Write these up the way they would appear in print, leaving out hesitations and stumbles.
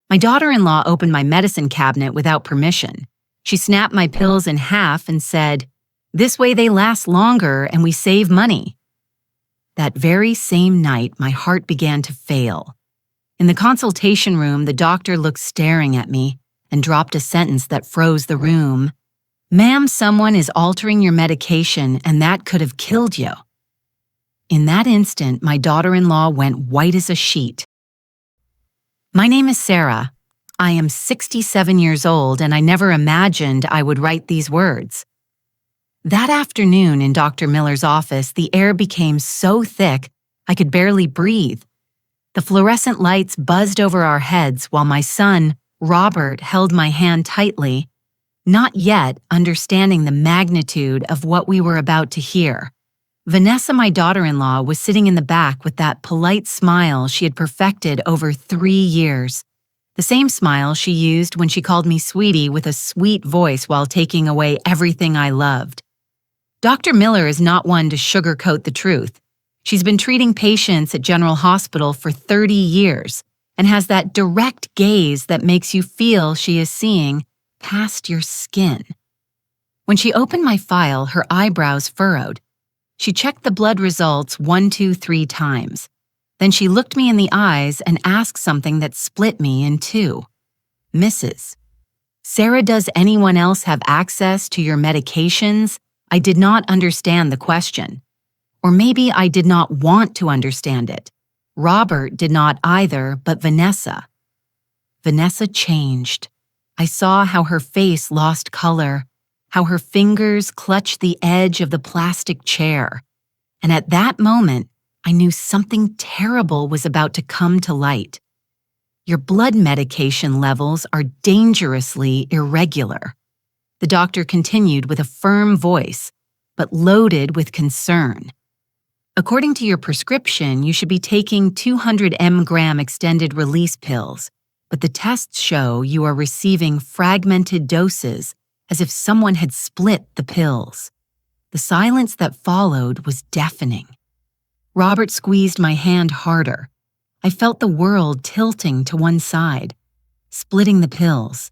My daughter-in-law opened my medicine cabinet without permission. She snapped my pills in half and said, "This way they last longer and we save money." That very same night, my heart began to fail. In the consultation room, the doctor looked staring at me and dropped a sentence that froze the room. "Ma'am, someone is altering your medication and that could have killed you." In that instant, my daughter-in-law went white as a sheet. My name is Sarah. I am 67 years old and I never imagined I would write these words. That afternoon in Dr. Miller's office, the air became so thick I could barely breathe. The fluorescent lights buzzed over our heads while my son, Robert, held my hand tightly, not yet understanding the magnitude of what we were about to hear. Vanessa, my daughter-in-law, was sitting in the back with that polite smile she had perfected over 3 years. The same smile she used when she called me sweetie with a sweet voice while taking away everything I loved. Dr. Miller is not one to sugarcoat the truth. She's been treating patients at General Hospital for 30 years and has that direct gaze that makes you feel she is seeing past your skin. When she opened my file, her eyebrows furrowed. She checked the blood results 1, 2, 3 times. Then she looked me in the eyes and asked something that split me in two. "Mrs. Sarah, does anyone else have access to your medications?" I did not understand the question. Or maybe I did not want to understand it. Robert did not either, but Vanessa. Vanessa changed. I saw how her face lost color, how her fingers clutched the edge of the plastic chair. And at that moment, I knew something terrible was about to come to light. "Your blood medication levels are dangerously irregular." The doctor continued with a firm voice, but loaded with concern. "According to your prescription, you should be taking 200 mg extended release pills, but the tests show you are receiving fragmented doses as if someone had split the pills." The silence that followed was deafening. Robert squeezed my hand harder. I felt the world tilting to one side, splitting the pills.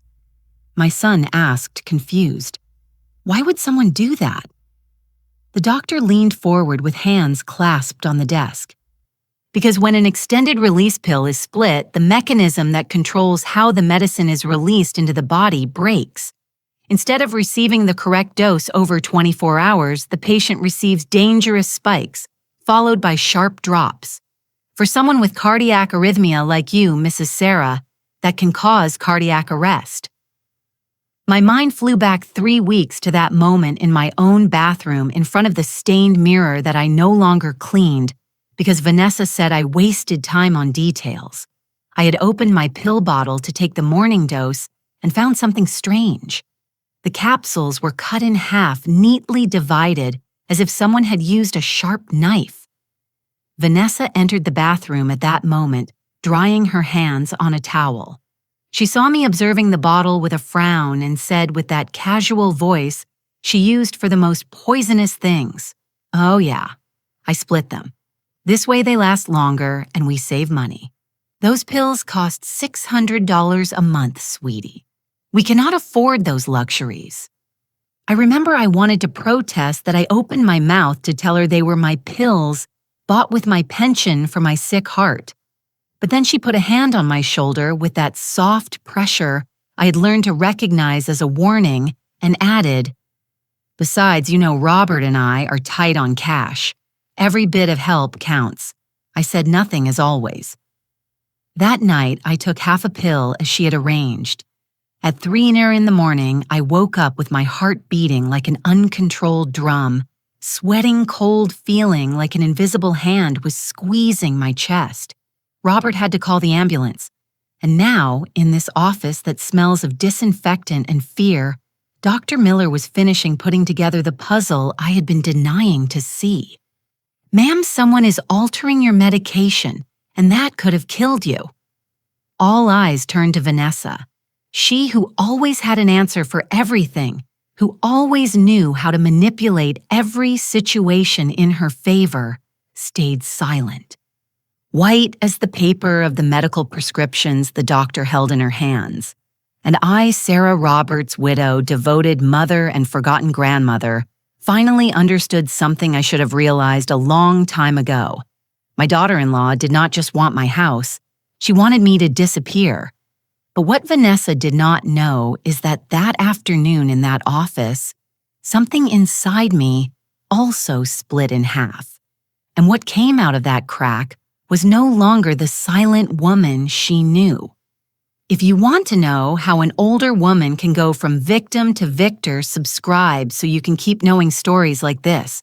My son asked, confused, "Why would someone do that?" The doctor leaned forward with hands clasped on the desk. "Because when an extended release pill is split, the mechanism that controls how the medicine is released into the body breaks. Instead of receiving the correct dose over 24 hours, the patient receives dangerous spikes, followed by sharp drops. For someone with cardiac arrhythmia like you, Mrs. Sarah, that can cause cardiac arrest." My mind flew back 3 weeks to that moment in my own bathroom in front of the stained mirror that I no longer cleaned because Vanessa said I wasted time on details. I had opened my pill bottle to take the morning dose and found something strange. The capsules were cut in half, neatly divided, as if someone had used a sharp knife. Vanessa entered the bathroom at that moment, drying her hands on a towel. She saw me observing the bottle with a frown and said with that casual voice she used for the most poisonous things, "Oh yeah, I split them. This way they last longer and we save money. Those pills cost $600 a month, sweetie. We cannot afford those luxuries." I remember I wanted to protest that I opened my mouth to tell her they were my pills bought with my pension for my sick heart. But then she put a hand on my shoulder with that soft pressure I had learned to recognize as a warning and added, "Besides, you know Robert and I are tight on cash. Every bit of help counts." I said nothing as always. That night, I took half a pill as she had arranged. At 3 in the morning, I woke up with my heart beating like an uncontrolled drum, sweating cold, feeling like an invisible hand was squeezing my chest. Robert had to call the ambulance. And now, in this office that smells of disinfectant and fear, Dr. Miller was finishing putting together the puzzle I had been denying to see. "Ma'am, someone is altering your medication, and that could have killed you." All eyes turned to Vanessa. She who always had an answer for everything, who always knew how to manipulate every situation in her favor, stayed silent. white as the paper of the medical prescriptions the doctor held in her hands. And I, Sarah Roberts' widow, devoted mother and forgotten grandmother, finally understood something I should have realized a long time ago. My daughter-in-law did not just want my house, she wanted me to disappear. But what Vanessa did not know is that afternoon in that office, something inside me also split in half. And what came out of that crack was no longer the silent woman she knew. If you want to know how an older woman can go from victim to victor, subscribe so you can keep knowing stories like this.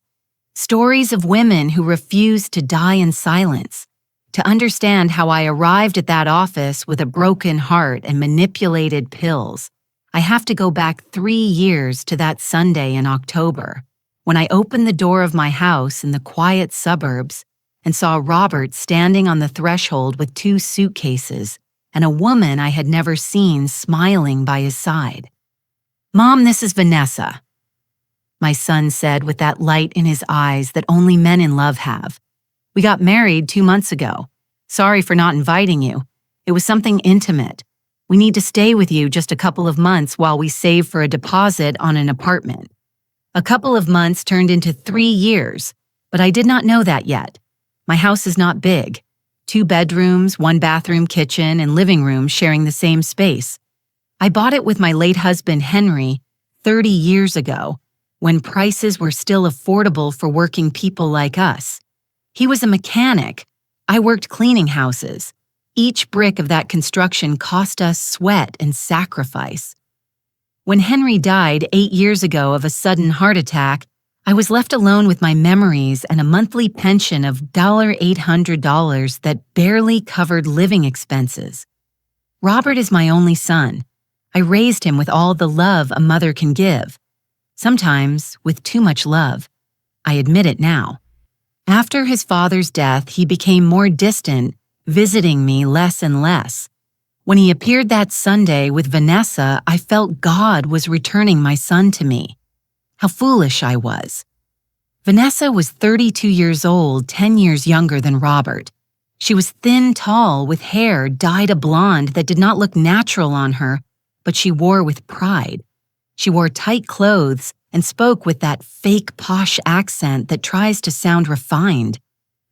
Stories of women who refused to die in silence. To understand how I arrived at that office with a broken heart and manipulated pills, I have to go back 3 years to that Sunday in October, when I opened the door of my house in the quiet suburbs and saw Robert standing on the threshold with 2 suitcases and a woman I had never seen smiling by his side. "Mom, this is Vanessa," my son said with that light in his eyes that only men in love have. "We got married 2 months ago. Sorry for not inviting you. It was something intimate. We need to stay with you just a couple of months while we save for a deposit on an apartment." A couple of months turned into 3 years, but I did not know that yet. My house is not big. 2 bedrooms, 1 bathroom, kitchen, and living room sharing the same space. I bought it with my late husband, Henry, 30 years ago, when prices were still affordable for working people like us. He was a mechanic. I worked cleaning houses. Each brick of that construction cost us sweat and sacrifice. When Henry died 8 years ago of a sudden heart attack, I was left alone with my memories and a monthly pension of $800 that barely covered living expenses. Robert is my only son. I raised him with all the love a mother can give. Sometimes with too much love. I admit it now. After his father's death, he became more distant, visiting me less and less. When he appeared that Sunday with Vanessa, I felt God was returning my son to me. How foolish I was. Vanessa was 32 years old, 10 years younger than Robert. She was thin, tall, with hair dyed a blonde that did not look natural on her, but she wore with pride. She wore tight clothes and spoke with that fake posh accent that tries to sound refined.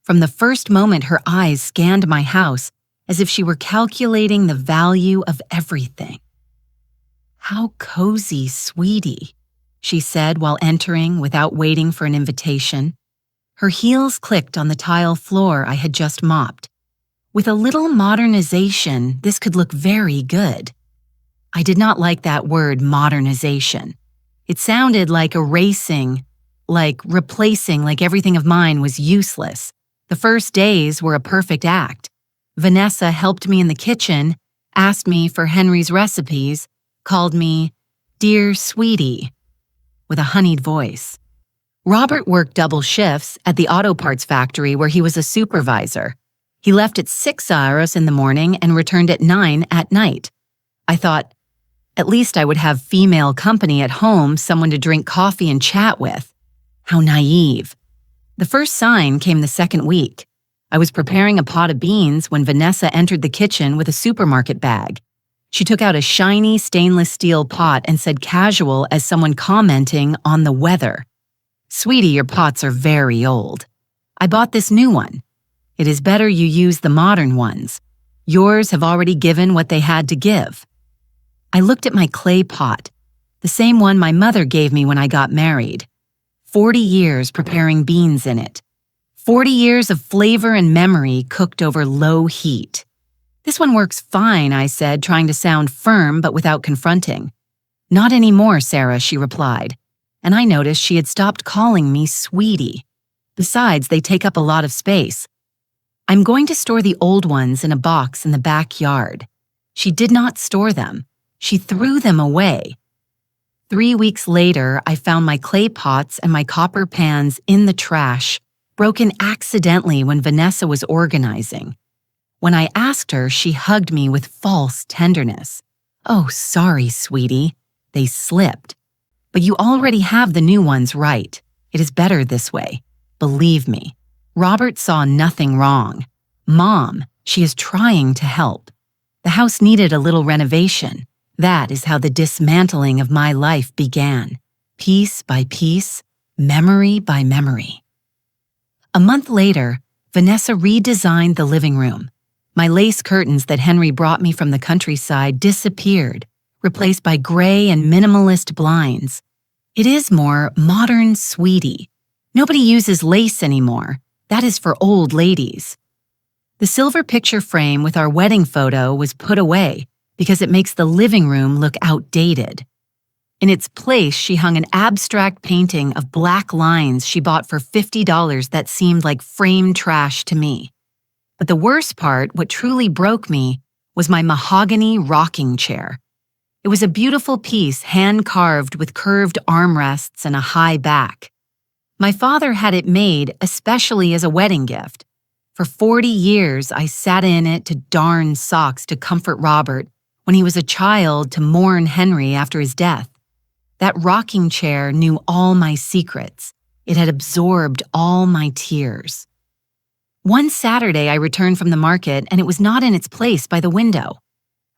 From the first moment her eyes scanned my house as if she were calculating the value of everything. "How cozy, sweetie," she said while entering without waiting for an invitation. Her heels clicked on the tile floor I had just mopped. With a little modernization, this could look very good. I did not like that word, modernization. It sounded like erasing, like replacing, like everything of mine was useless. The first days were a perfect act. Vanessa helped me in the kitchen, asked me for Henry's recipes, called me "Dear Sweetie," with a honeyed voice. Robert worked double shifts at the auto parts factory where he was a supervisor. He left at 6 hours in the morning and returned at 9 at night. I thought, at least I would have female company at home, someone to drink coffee and chat with. How naive. The first sign came the second week. I was preparing a pot of beans when Vanessa entered the kitchen with a supermarket bag. She took out a shiny stainless steel pot and said casual as someone commenting on the weather, "Sweetie, your pots are very old. I bought this new one. It is better you use the modern ones. Yours have already given what they had to give." I looked at my clay pot, the same one my mother gave me when I got married. 40 years preparing beans in it. 40 years of flavor and memory cooked over low heat. "This one works fine," I said, trying to sound firm but without confronting. "Not anymore, Sarah," she replied, and I noticed she had stopped calling me sweetie. Besides, they take up a lot of space. "I'm going to store the old ones in a box in the backyard." She did not store them. She threw them away. 3 weeks later, I found my clay pots and my copper pans in the trash, broken accidentally when Vanessa was organizing. When I asked her, she hugged me with false tenderness. "Oh, sorry, sweetie. They slipped. But you already have the new ones right. It is better this way. Believe me." Robert saw nothing wrong. Mom, she is trying to help. The house needed a little renovation. That is how the dismantling of my life began, piece by piece, memory by memory. A month later, Vanessa redesigned the living room. My lace curtains that Henry brought me from the countryside disappeared, replaced by gray and minimalist blinds. It is more modern, sweetie. Nobody uses lace anymore. That is for old ladies. The silver picture frame with our wedding photo was put away because it makes the living room look outdated. In its place, she hung an abstract painting of black lines she bought for $50 that seemed like framed trash to me. But the worst part, what truly broke me, was my mahogany rocking chair. It was a beautiful piece hand-carved with curved armrests and a high back. My father had it made especially as a wedding gift. For 40 years, I sat in it to darn socks to comfort Robert when he was a child, to mourn Henry after his death. That rocking chair knew all my secrets. It had absorbed all my tears. One Saturday, I returned from the market and it was not in its place by the window.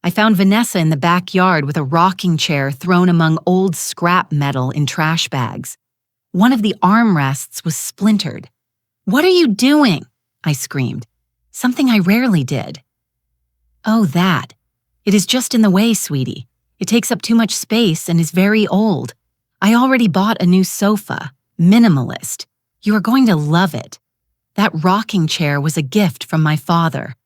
I found Vanessa in the backyard with a rocking chair thrown among old scrap metal in trash bags. One of the armrests was splintered. "What are you doing?" I screamed. Something I rarely did. "Oh, that. It is just in the way, sweetie. It takes up too much space and is very old. I already bought a new sofa, minimalist. You are going to love it. That rocking chair was a gift from my father."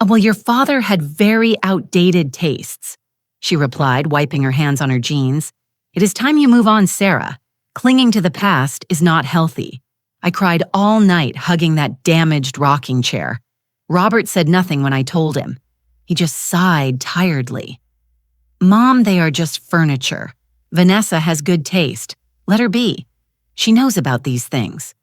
"Well, your father had very outdated tastes," she replied, wiping her hands on her jeans. "It is time you move on, Sarah. Clinging to the past is not healthy." I cried all night hugging that damaged rocking chair. Robert said nothing when I told him. He just sighed tiredly. "Mom, they are just furniture. Vanessa has good taste. Let her be. She knows about these things."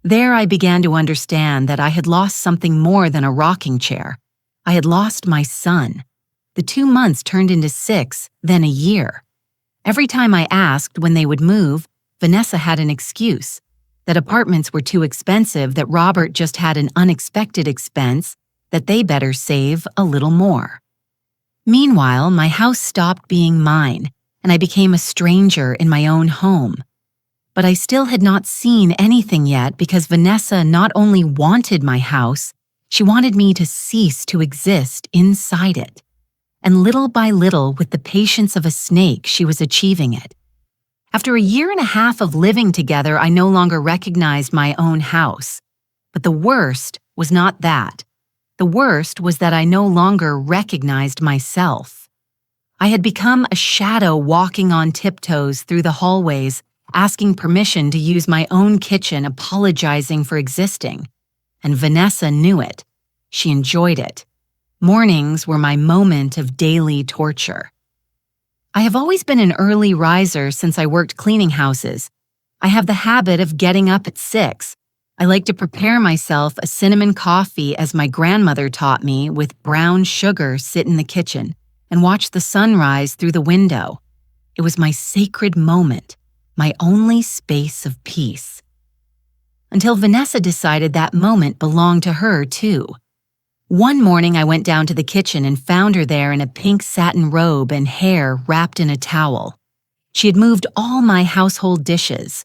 There I began to understand that I had lost something more than a rocking chair. I had lost my son. The 2 months turned into 6, then a year. Every time I asked when they would move, Vanessa had an excuse. That apartments were too expensive, that Robert just had an unexpected expense, that they better save a little more. Meanwhile, my house stopped being mine, and I became a stranger in my own home. But I still had not seen anything yet because Vanessa not only wanted my house, she wanted me to cease to exist inside it. And little by little, with the patience of a snake, she was achieving it. After a year and a half of living together, I no longer recognized my own house. But the worst was not that. The worst was that I no longer recognized myself. I had become a shadow walking on tiptoes through the hallways, asking permission to use my own kitchen, apologizing for existing. And Vanessa knew it. She enjoyed it. Mornings were my moment of daily torture. I have always been an early riser since I worked cleaning houses. I have the habit of getting up at 6. I like to prepare myself a cinnamon coffee as my grandmother taught me, with brown sugar, sit in the kitchen and watch the sunrise through the window. It was my sacred moment, my only space of peace. Until Vanessa decided that moment belonged to her too. One morning I went down to the kitchen and found her there in a pink satin robe and hair wrapped in a towel. She had moved all my household dishes.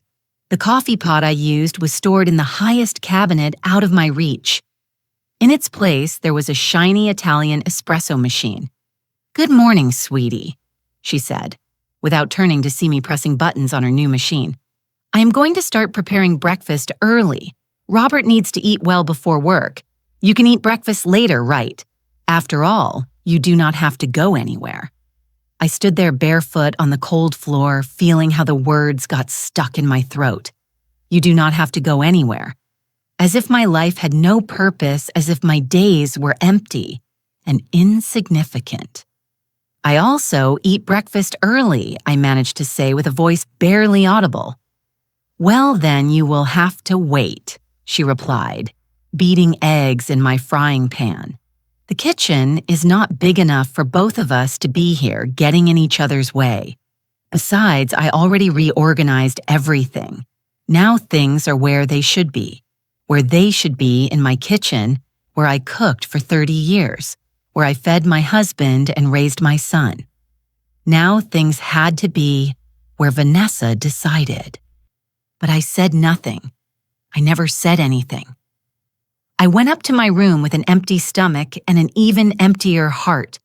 The coffee pot I used was stored in the highest cabinet out of my reach. In its place, there was a shiny Italian espresso machine. "Good morning, sweetie," she said, without turning to see me pressing buttons on her new machine. "I am going to start preparing breakfast early. Robert needs to eat well before work. You can eat breakfast later, right? After all, you do not have to go anywhere." I stood there barefoot on the cold floor, feeling how the words got stuck in my throat. You do not have to go anywhere. As if my life had no purpose, as if my days were empty and insignificant. "I also eat breakfast early," I managed to say with a voice barely audible. "Well, then you will have to wait," she replied, beating eggs in my frying pan. "The kitchen is not big enough for both of us to be here getting in each other's way. Besides, I already reorganized everything. Now things are where they should be in my kitchen, where I cooked for 30 years, where I fed my husband and raised my son. Now things had to be where Vanessa decided. But I said nothing. I never said anything. I went up to my room with an empty stomach and an even emptier heart.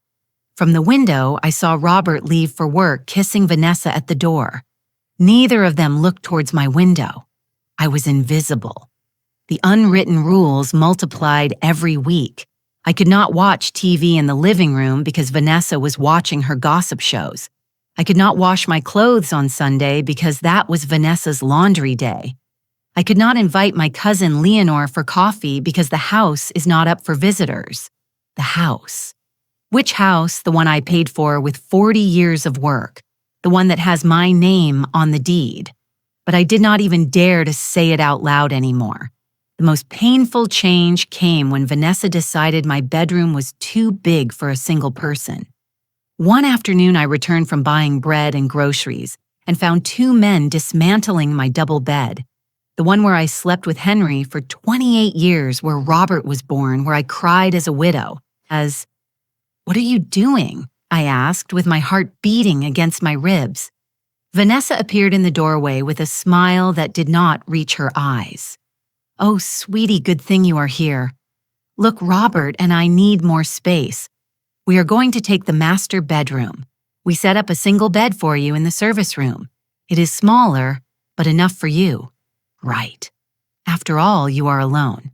From the window, I saw Robert leave for work, kissing Vanessa at the door. Neither of them looked towards my window. I was invisible. The unwritten rules multiplied every week. I could not watch TV in the living room because Vanessa was watching her gossip shows. I could not wash my clothes on Sunday because that was Vanessa's laundry day. I could not invite my cousin Leonore for coffee because the house is not up for visitors. The house. Which house? The one I paid for with 40 years of work. The one that has my name on the deed. But I did not even dare to say it out loud anymore. The most painful change came when Vanessa decided my bedroom was too big for a single person. One afternoon, I returned from buying bread and groceries and found two men dismantling my double bed. The one where I slept with Henry for 28 years, where Robert was born, where I cried as a widow. "What are you doing?" I asked, with my heart beating against my ribs. Vanessa appeared in the doorway with a smile that did not reach her eyes. "Oh, sweetie, good thing you are here. Look, Robert and I need more space. We are going to take the master bedroom. We set up a single bed for you in the service room. It is smaller, but enough for you." Right. After all, you are alone.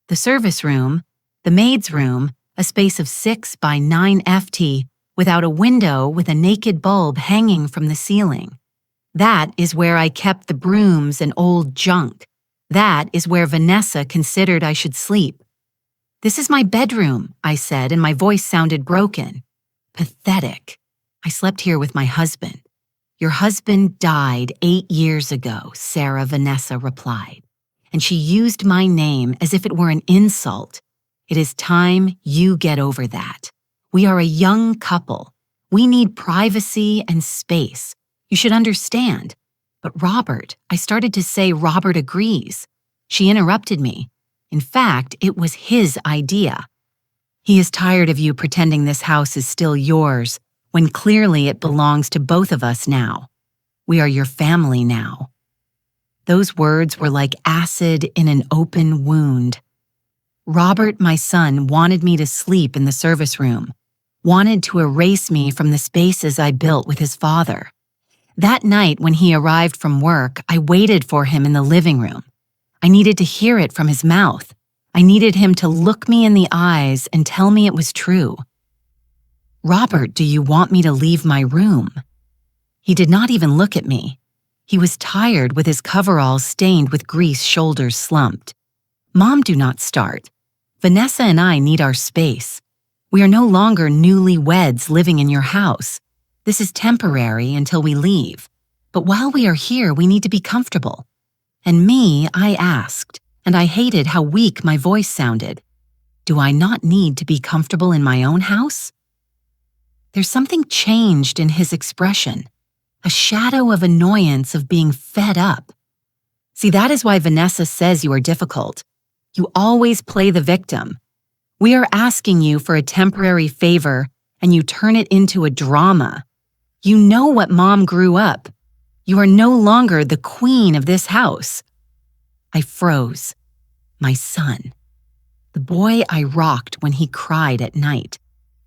The service room, the maid's room, a space of 6 by 9 ft, without a window, with a naked bulb hanging from the ceiling. That is where I kept the brooms and old junk. That is where Vanessa considered I should sleep. "This is my bedroom," I said, and my voice sounded broken. Pathetic. "I slept here with my husband." "Your husband died 8 years ago," Sarah Vanessa replied, and she used my name as if it were an insult. "It is time you get over that. We are a young couple. We need privacy and space. You should understand." "But Robert," I started to say. "Robert agrees." She interrupted me. In fact, it was his idea. "He is tired of you pretending this house is still yours, when clearly it belongs to both of us now. We are your family now." Those words were like acid in an open wound. Robert, my son, wanted me to sleep in the service room, wanted to erase me from the spaces I built with his father. That night when he arrived from work, I waited for him in the living room. I needed to hear it from his mouth. I needed him to look me in the eyes and tell me it was true. "Robert, do you want me to leave my room?" He did not even look at me. He was tired, with his coveralls stained with grease, shoulders slumped. "Mom, do not start. Vanessa and I need our space. We are no longer newlyweds living in your house. This is temporary until we leave. But while we are here, we need to be comfortable." And me, I asked, and I hated how weak my voice sounded. "Do I not need to be comfortable in my own house?" There's something changed in his expression, a shadow of annoyance, of being fed up. "See, that is why Vanessa says you are difficult. You always play the victim. We are asking you for a temporary favor, and you turn it into a drama. You know what Mom grew up. You are no longer the queen of this house." I froze. My son. The boy I rocked when he cried at night.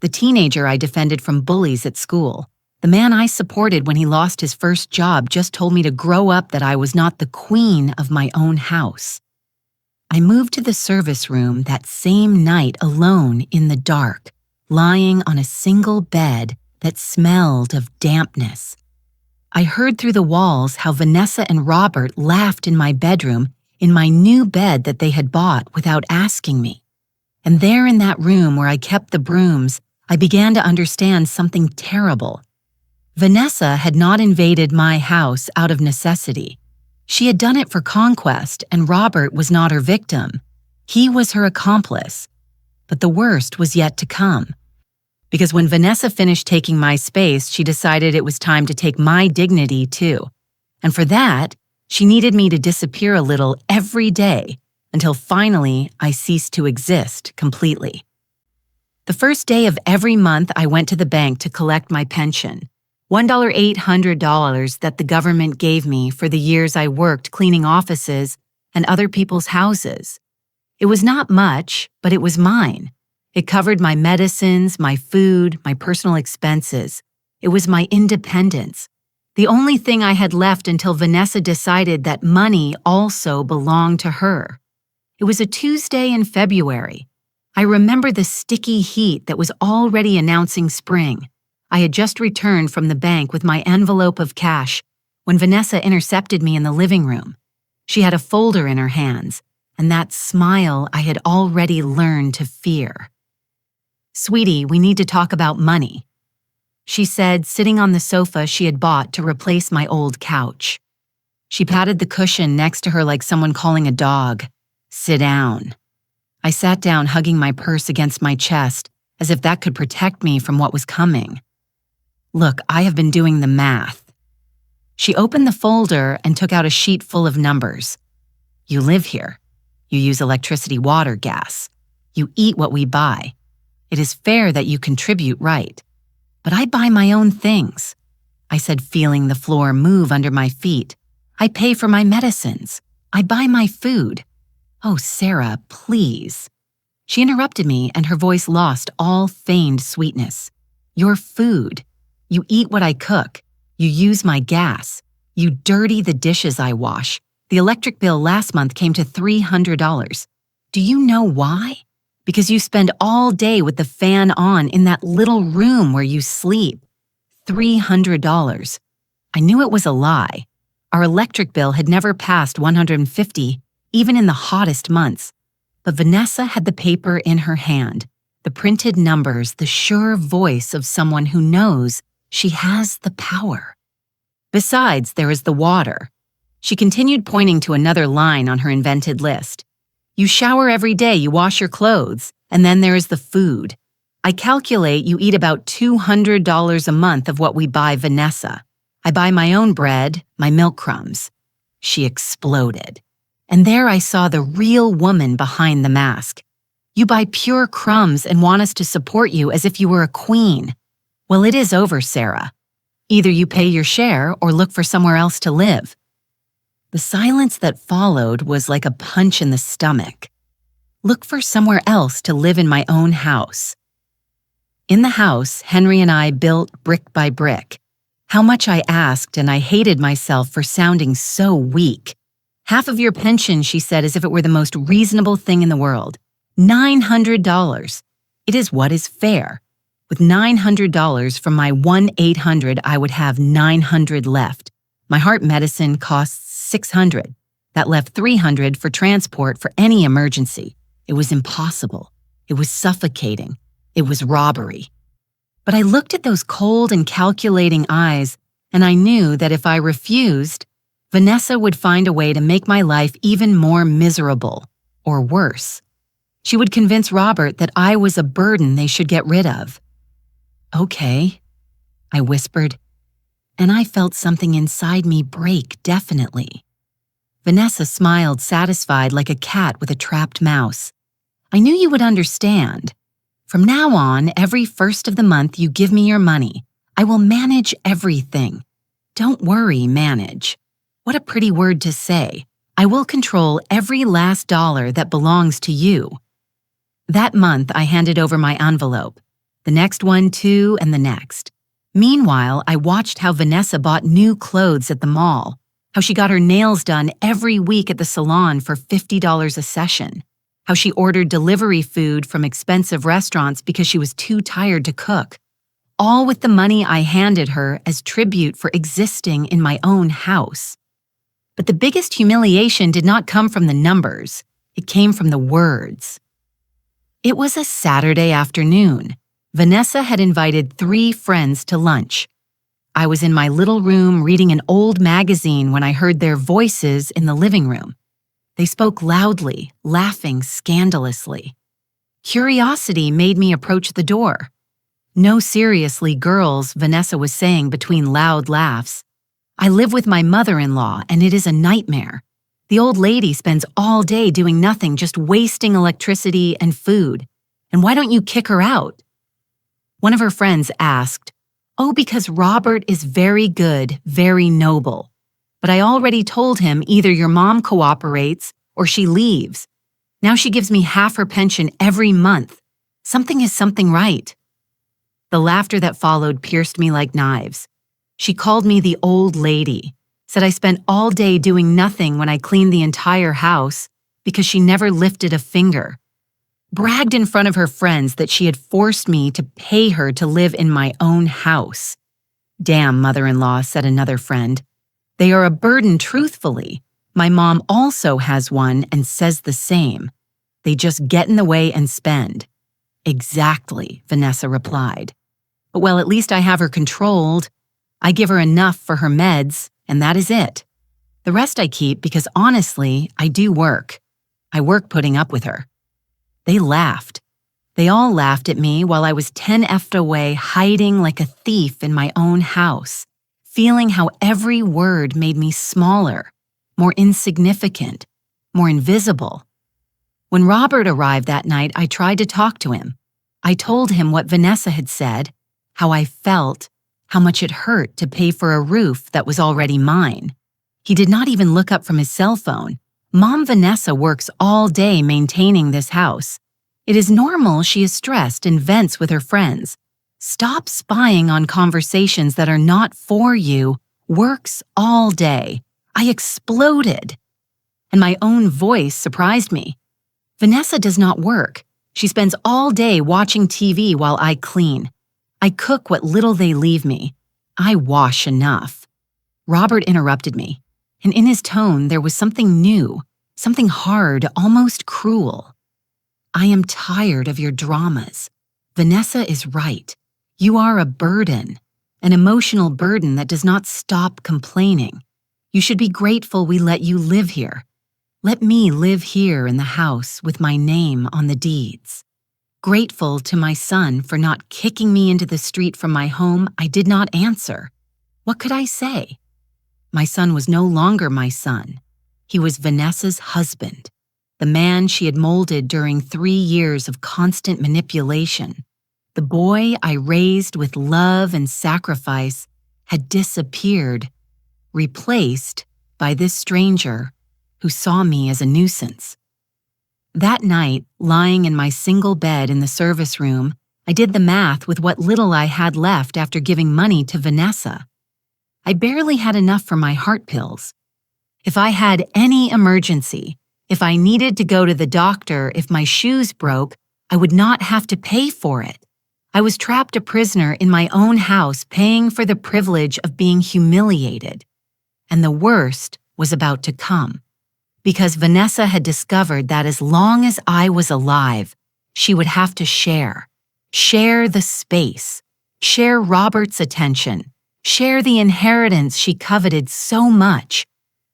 The teenager I defended from bullies at school. The man I supported when he lost his first job just told me to grow up, that I was not the queen of my own house. I moved to the service room that same night, alone in the dark, lying on a single bed that smelled of dampness. I heard through the walls how Vanessa and Robert laughed in my bedroom, in my new bed that they had bought without asking me. And there in that room where I kept the brooms, I began to understand something terrible. Vanessa had not invaded my house out of necessity. She had done it for conquest, and Robert was not her victim. He was her accomplice. But the worst was yet to come. Because when Vanessa finished taking my space, she decided it was time to take my dignity too. And for that, she needed me to disappear a little every day, until finally I ceased to exist completely. The first day of every month, I went to the bank to collect my pension, $1,800 that the government gave me for the years I worked cleaning offices and other people's houses. It was not much, but it was mine. It covered my medicines, my food, my personal expenses. It was my independence. The only thing I had left until Vanessa decided that money also belonged to her. It was a Tuesday in February. I remember the sticky heat that was already announcing spring. I had just returned from the bank with my envelope of cash when Vanessa intercepted me in the living room. She had a folder in her hands, and that smile I had already learned to fear. "Sweetie, we need to talk about money," she said, sitting on the sofa she had bought to replace my old couch. She patted the cushion next to her like someone calling a dog. "Sit down." I sat down, hugging my purse against my chest, as if that could protect me from what was coming. "Look, I have been doing the math." She opened the folder and took out a sheet full of numbers. "You live here. You use electricity, water, gas. You eat what we buy. It is fair that you contribute, right? But I buy my own things," I said, feeling the floor move under my feet. "I pay for my medicines. I buy my food." "Oh, Sarah, please." She interrupted me, and her voice lost all feigned sweetness. "Your food. You eat what I cook. You use my gas. You dirty the dishes I wash. The electric bill last month came to $300. Do you know why? Because you spend all day with the fan on in that little room where you sleep. $300. I knew it was a lie. Our electric bill had never passed $150, even in the hottest months. But Vanessa had the paper in her hand, the printed numbers, the sure voice of someone who knows she has the power. "Besides, there is the water." She continued, pointing to another line on her invented list. "You shower every day, you wash your clothes, and then there is the food. I calculate you eat about $200 a month of what we buy Vanessa. I buy my own bread, my milk crumbs." She exploded. And there I saw the real woman behind the mask. "You buy pure crumbs and want us to support you as if you were a queen. Well, it is over, Sarah. Either you pay your share or look for somewhere else to live." The silence that followed was like a punch in the stomach. Look for somewhere else to live in my own house. In the house, Henry and I built brick by brick. How much I asked, and I hated myself for sounding so weak. "Half of your pension," she said, as if it were the most reasonable thing in the world. $900. It is what is fair. With $900 from my 1-800, I would have $900 left. My heart medicine costs $600. That left $300 for transport for any emergency. It was impossible. It was suffocating. It was robbery. But I looked at those cold and calculating eyes, and I knew that if I refused, Vanessa would find a way to make my life even more miserable, or worse. She would convince Robert that I was a burden they should get rid of. "Okay," I whispered, and I felt something inside me break definitely. Vanessa smiled, satisfied like a cat with a trapped mouse. "I knew you would understand. From now on, every first of the month you give me your money. I will manage everything. Don't worry, manage. What a pretty word to say. I will control every last dollar that belongs to you." That month, I handed over my envelope. The next one, too, and the next. Meanwhile, I watched how Vanessa bought new clothes at the mall, how she got her nails done every week at the salon for $50 a session, how she ordered delivery food from expensive restaurants because she was too tired to cook, all with the money I handed her as tribute for existing in my own house. But the biggest humiliation did not come from the numbers. It came from the words. It was a Saturday afternoon. Vanessa had invited 3 friends to lunch. I was in my little room reading an old magazine when I heard their voices in the living room. They spoke loudly, laughing scandalously. Curiosity made me approach the door. "No, seriously, girls," Vanessa was saying between loud laughs. "I live with my mother-in-law, and it is a nightmare. The old lady spends all day doing nothing, just wasting electricity and food. And why don't you kick her out?" One of her friends asked, "Oh, because Robert is very good, very noble. But I already told him either your mom cooperates or she leaves. Now she gives me half her pension every month. Something is something right." The laughter that followed pierced me like knives. She called me the old lady, said I spent all day doing nothing when I cleaned the entire house because she never lifted a finger. Bragged in front of her friends that she had forced me to pay her to live in my own house. "Damn, mother-in-law," said another friend. "They are a burden, truthfully. My mom also has one and says the same. They just get in the way and spend." "Exactly," Vanessa replied. "But well, at least I have her controlled. I give her enough for her meds, and that is it. The rest I keep because honestly, I do work. I work putting up with her." They laughed. They all laughed at me while I was 10F'd away, hiding like a thief in my own house, feeling how every word made me smaller, more insignificant, more invisible. When Robert arrived that night, I tried to talk to him. I told him what Vanessa had said, how I felt, how much it hurt to pay for a roof that was already mine. He did not even look up from his cell phone. Mom Vanessa works all day maintaining this house. It is normal she is stressed and vents with her friends. Stop spying on conversations that are not for you. Works all day. I exploded. And my own voice surprised me. Vanessa does not work. She spends all day watching TV while I clean. I cook what little they leave me. I wash enough. Robert interrupted me, and in his tone there was something new, something hard, almost cruel. "I am tired of your dramas. Vanessa is right. You are a burden, an emotional burden that does not stop complaining. You should be grateful we let you live here. Let me live here in the house with my name on the deeds. Grateful to my son for not kicking me into the street from my home. I did not answer. What could I say? My son was no longer my son. He was Vanessa's husband, the man she had molded during 3 years of constant manipulation. The boy I raised with love and sacrifice had disappeared, replaced by this stranger who saw me as a nuisance. That night, lying in my single bed in the service room, I did the math with what little I had left after giving money to Vanessa. I barely had enough for my heart pills. If I had any emergency, if I needed to go to the doctor, if my shoes broke, I would not have to pay for it. I was trapped a prisoner in my own house, paying for the privilege of being humiliated. And the worst was about to come. Because Vanessa had discovered that as long as I was alive, she would have to share the space, share Robert's attention, share the inheritance she coveted so much.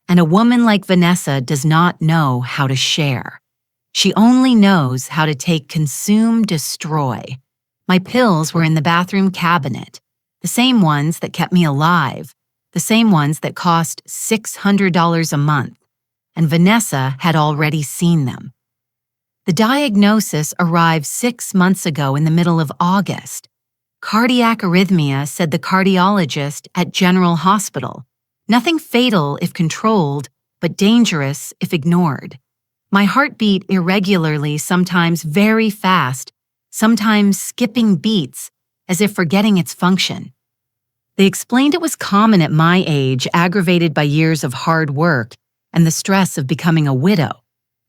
And a woman like Vanessa does not know how to share. She only knows how to take, consume, destroy. My pills were in the bathroom cabinet, the same ones that kept me alive, the same ones that cost $600 a month. And Vanessa had already seen them. The diagnosis arrived 6 months ago in the middle of August. Cardiac arrhythmia, said the cardiologist at General Hospital. Nothing fatal if controlled, but dangerous if ignored. My heart beat irregularly, sometimes very fast, sometimes skipping beats, as if forgetting its function. They explained it was common at my age, aggravated by years of hard work and the stress of becoming a widow.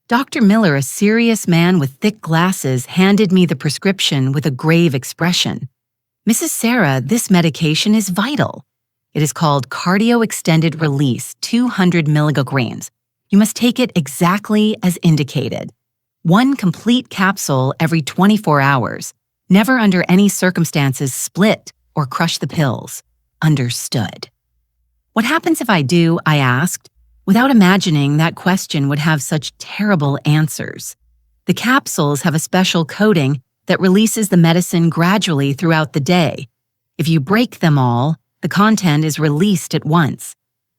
Dr. Miller, a serious man with thick glasses, handed me the prescription with a grave expression. "Mrs. Sarah, this medication is vital. It is called Cardio Extended Release, 200 milligrams. You must take it exactly as indicated. 1 complete capsule every 24 hours. Never under any circumstances split or crush the pills. Understood." "What happens if I do?" I asked, without imagining that question would have such terrible answers. The capsules have a special coating that releases the medicine gradually throughout the day. If you break them all, the content is released at once.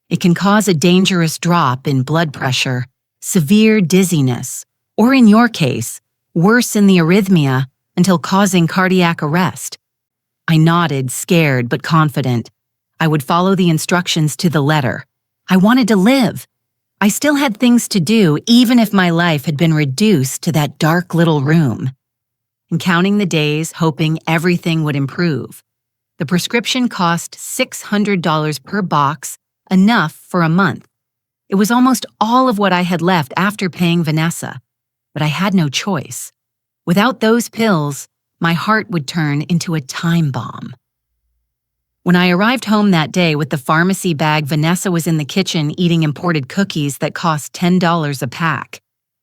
It can cause a dangerous drop in blood pressure, severe dizziness, or in your case, worsen the arrhythmia until causing cardiac arrest. I nodded, scared but confident. I would follow the instructions to the letter. I wanted to live. I still had things to do, even if my life had been reduced to that dark little room. And counting the days, hoping everything would improve. The prescription cost $600 per box, enough for a month. It was almost all of what I had left after paying Vanessa, but I had no choice. Without those pills, my heart would turn into a time bomb. When I arrived home that day with the pharmacy bag, Vanessa was in the kitchen eating imported cookies that cost $10 a pack.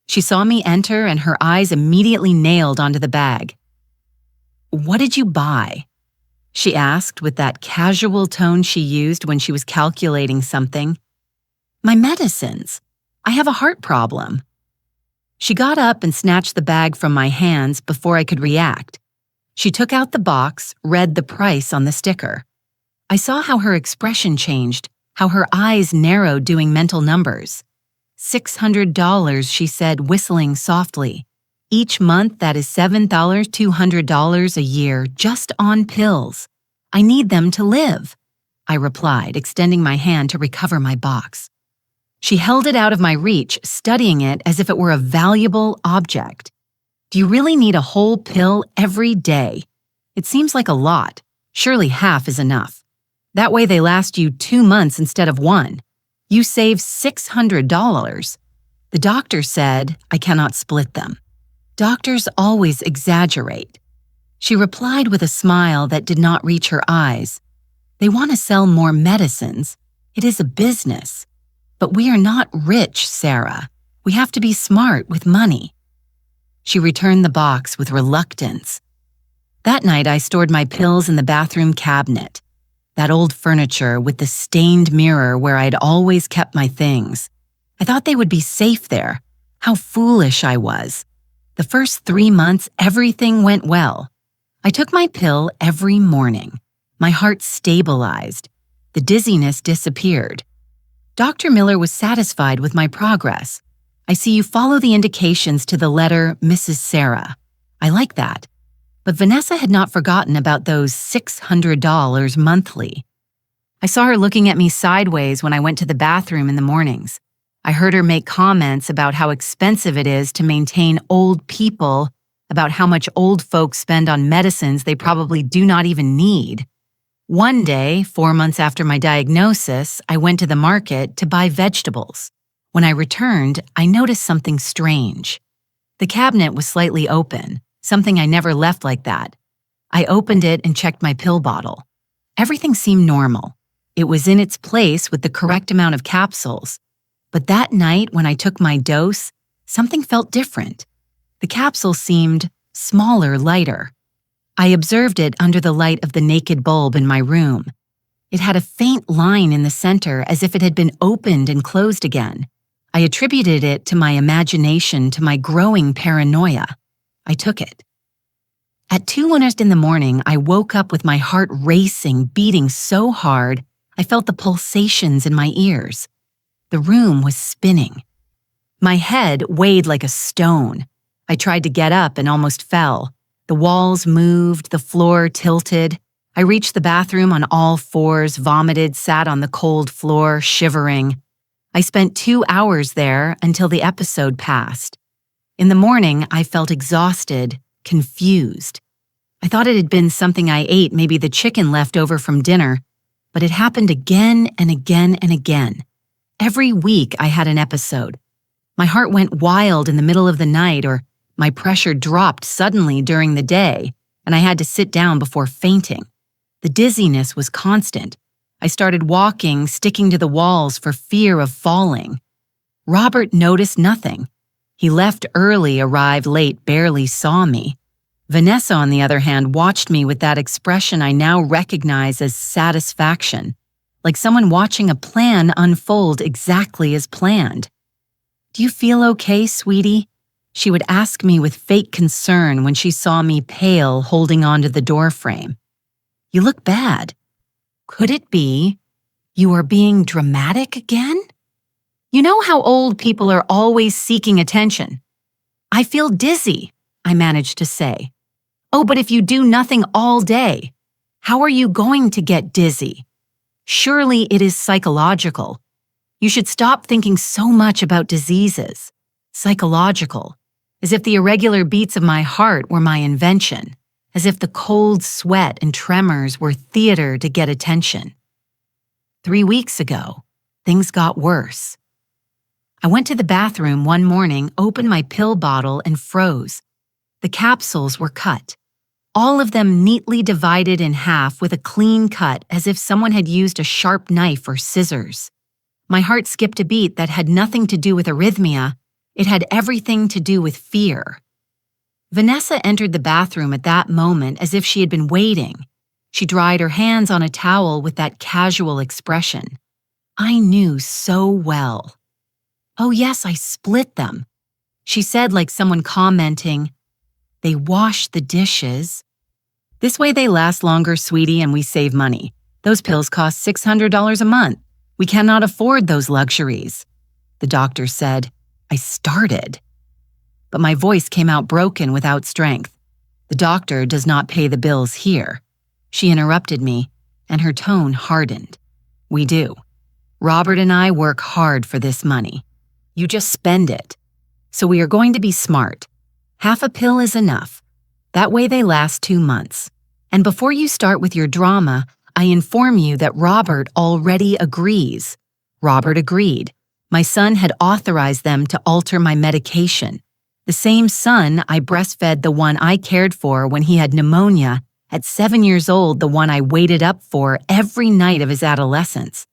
She saw me enter and her eyes immediately nailed onto the bag. "What did you buy?" she asked with that casual tone she used when she was calculating something. "My medicines. I have a heart problem." She got up and snatched the bag from my hands before I could react. She took out the box, read the price on the sticker. I saw how her expression changed, how her eyes narrowed doing mental numbers. $600, she said, whistling softly. Each month, that is $7,200 a year just on pills. I need them to live, I replied, extending my hand to recover my box. She held it out of my reach, studying it as if it were a valuable object. "Do you really need a whole pill every day? It seems like a lot. Surely half is enough. That way they last you 2 months instead of 1. You save $600. The doctor said I cannot split them. Doctors always exaggerate." She replied with a smile that did not reach her eyes. "They want to sell more medicines. It is a business. But we are not rich, Sarah. We have to be smart with money." She returned the box with reluctance. That night, I stored my pills in the bathroom cabinet, that old furniture with the stained mirror where I'd always kept my things. I thought they would be safe there. How foolish I was. The first 3 months, everything went well. I took my pill every morning. My heart stabilized. The dizziness disappeared. Dr. Miller was satisfied with my progress. "I see you follow the indications to the letter, Mrs. Sarah. I like that." But Vanessa had not forgotten about those $600 monthly. I saw her looking at me sideways when I went to the bathroom in the mornings. I heard her make comments about how expensive it is to maintain old people, about how much old folks spend on medicines they probably do not even need. One day, 4 months after my diagnosis, I went to the market to buy vegetables. When I returned, I noticed something strange. The cabinet was slightly open, something I never left like that. I opened it and checked my pill bottle. Everything seemed normal. It was in its place with the correct amount of capsules. But that night, when I took my dose, something felt different. The capsule seemed smaller, lighter. I observed it under the light of the naked bulb in my room. It had a faint line in the center as if it had been opened and closed again. I attributed it to my imagination, to my growing paranoia. I took it. At 2:01 in the morning, I woke up with my heart racing, beating so hard, I felt the pulsations in my ears. The room was spinning. My head weighed like a stone. I tried to get up and almost fell. The walls moved, the floor tilted. I reached the bathroom on all fours, vomited, sat on the cold floor, shivering. I spent 2 hours there until the episode passed. In the morning, I felt exhausted, confused. I thought it had been something I ate, maybe the chicken left over from dinner, but it happened again and again and again. Every week I had an episode. My heart went wild in the middle of the night, or my pressure dropped suddenly during the day, and I had to sit down before fainting. The dizziness was constant. I started walking, sticking to the walls for fear of falling. Robert noticed nothing. He left early, arrived late, barely saw me. Vanessa, on the other hand, watched me with that expression I now recognize as satisfaction, like someone watching a plan unfold exactly as planned. "Do you feel okay, sweetie?" She would ask me with fake concern when she saw me pale, holding onto the doorframe. "You look bad." Could it be? You are being dramatic again? You know how old people are always seeking attention. I feel dizzy, I managed to say. Oh, but if you do nothing all day, how are you going to get dizzy? Surely it is psychological. You should stop thinking so much about diseases. Psychological. As if the irregular beats of my heart were my invention. As if the cold sweat and tremors were theater to get attention. 3 weeks ago, things got worse. I went to the bathroom one morning, opened my pill bottle, and froze. The capsules were cut. All of them neatly divided in half with a clean cut as if someone had used a sharp knife or scissors. My heart skipped a beat that had nothing to do with arrhythmia. It had everything to do with fear. Vanessa entered the bathroom at that moment as if she had been waiting. She dried her hands on a towel with that casual expression. I knew so well. Oh yes, I split them, she said like someone commenting, they wash the dishes. This way they last longer, sweetie, and we save money. Those pills cost $600 a month. We cannot afford those luxuries. The doctor said. I started. But my voice came out broken without strength. The doctor does not pay the bills here. She interrupted me, and her tone hardened. We do. Robert and I work hard for this money. You just spend it. So we are going to be smart. Half a pill is enough. That way they last 2 months. And before you start with your drama, I inform you that Robert already agrees. Robert agreed. My son had authorized them to alter my medication. The same son I breastfed, the one I cared for when he had pneumonia, at 7 years old, the one I waited up for every night of his adolescence.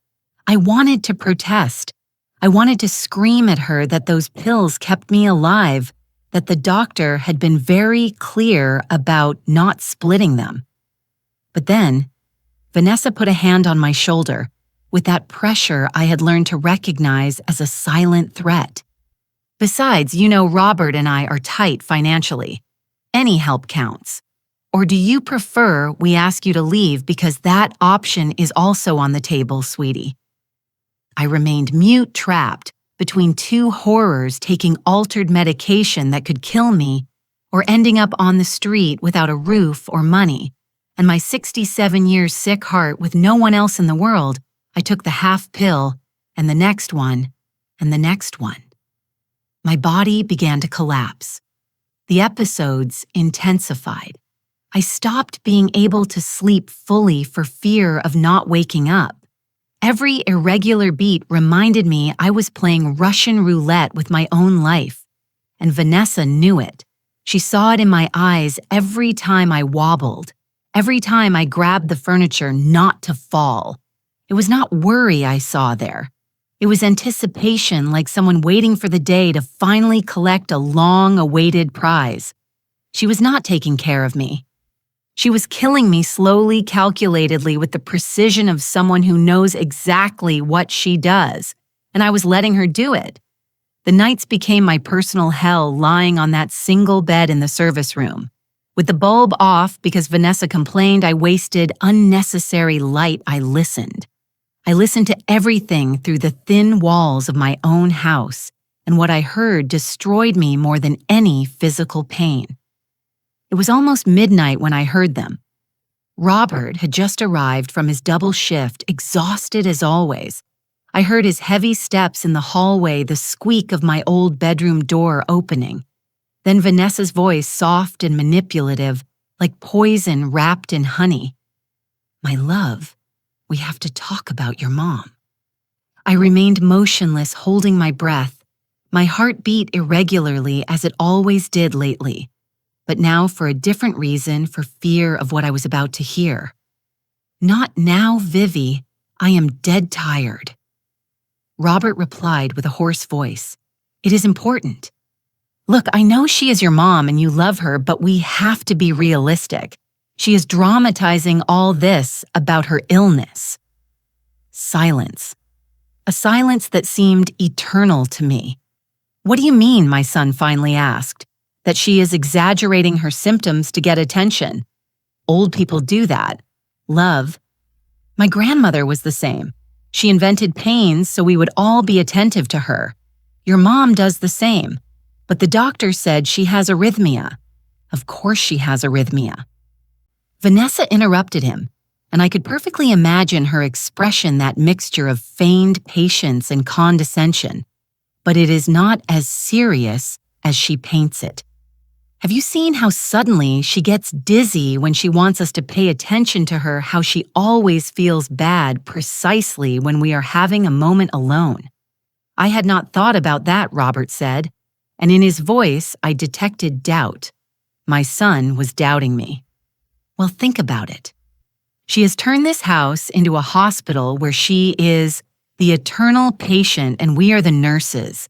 I wanted to protest. I wanted to scream at her that those pills kept me alive, that the doctor had been very clear about not splitting them. But then, Vanessa put a hand on my shoulder, with that pressure I had learned to recognize as a silent threat. Besides, you know Robert and I are tight financially. Any help counts. Or do you prefer we ask you to leave because that option is also on the table, sweetie? I remained mute, trapped between two horrors, taking altered medication that could kill me or ending up on the street without a roof or money. And my 67 years sick heart with no one else in the world, I took the half pill and the next one and the next one. My body began to collapse. The episodes intensified. I stopped being able to sleep fully for fear of not waking up. Every irregular beat reminded me I was playing Russian roulette with my own life. And Vanessa knew it. She saw it in my eyes every time I wobbled, every time I grabbed the furniture not to fall. It was not worry I saw there. It was anticipation, like someone waiting for the day to finally collect a long-awaited prize. She was not taking care of me. She was killing me slowly, calculatedly, with the precision of someone who knows exactly what she does, and I was letting her do it. The nights became my personal hell, lying on that single bed in the service room. With the bulb off because Vanessa complained I wasted unnecessary light, I listened. I listened to everything through the thin walls of my own house, and what I heard destroyed me more than any physical pain. It was almost midnight when I heard them. Robert had just arrived from his double shift, exhausted as always. I heard his heavy steps in the hallway, the squeak of my old bedroom door opening. Then Vanessa's voice, soft and manipulative, like poison wrapped in honey. My love, we have to talk about your mom. I remained motionless, holding my breath. My heart beat irregularly as it always did lately. But now for a different reason, for fear of what I was about to hear. Not now, Vivi. I am dead tired. Robert replied with a hoarse voice. It is important. Look, I know she is your mom and you love her, but we have to be realistic. She is dramatizing all this about her illness. Silence. A silence that seemed eternal to me. What do you mean, my son finally asked? That she is exaggerating her symptoms to get attention. Old people do that. Love. My grandmother was the same. She invented pains so we would all be attentive to her. Your mom does the same, but the doctor said she has arrhythmia. Of course she has arrhythmia. Vanessa interrupted him, and I could perfectly imagine her expression, that mixture of feigned patience and condescension. But it is not as serious as she paints it. Have you seen how suddenly she gets dizzy when she wants us to pay attention to her, how she always feels bad precisely when we are having a moment alone? I had not thought about that, Robert said, and in his voice I detected doubt. My son was doubting me. Well, think about it. She has turned this house into a hospital where she is the eternal patient and we are the nurses.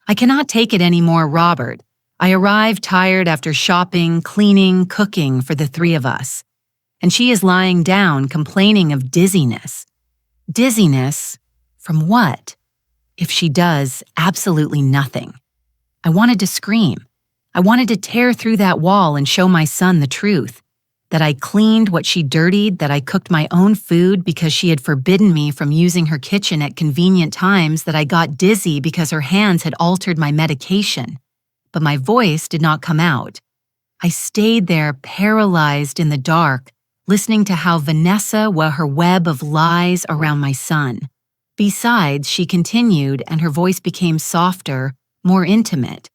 I cannot take it anymore, Robert. I arrived tired after shopping, cleaning, cooking for the three of us. And she is lying down complaining of dizziness. Dizziness from what? If she does absolutely nothing. I wanted to scream. I wanted to tear through that wall and show my son the truth. That I cleaned what she dirtied, that I cooked my own food because she had forbidden me from using her kitchen at convenient times, that I got dizzy because her hands had altered my medication. But my voice did not come out. I stayed there paralyzed in the dark, listening to how Vanessa wove her web of lies around my son. Besides, she continued, and her voice became softer, more intimate.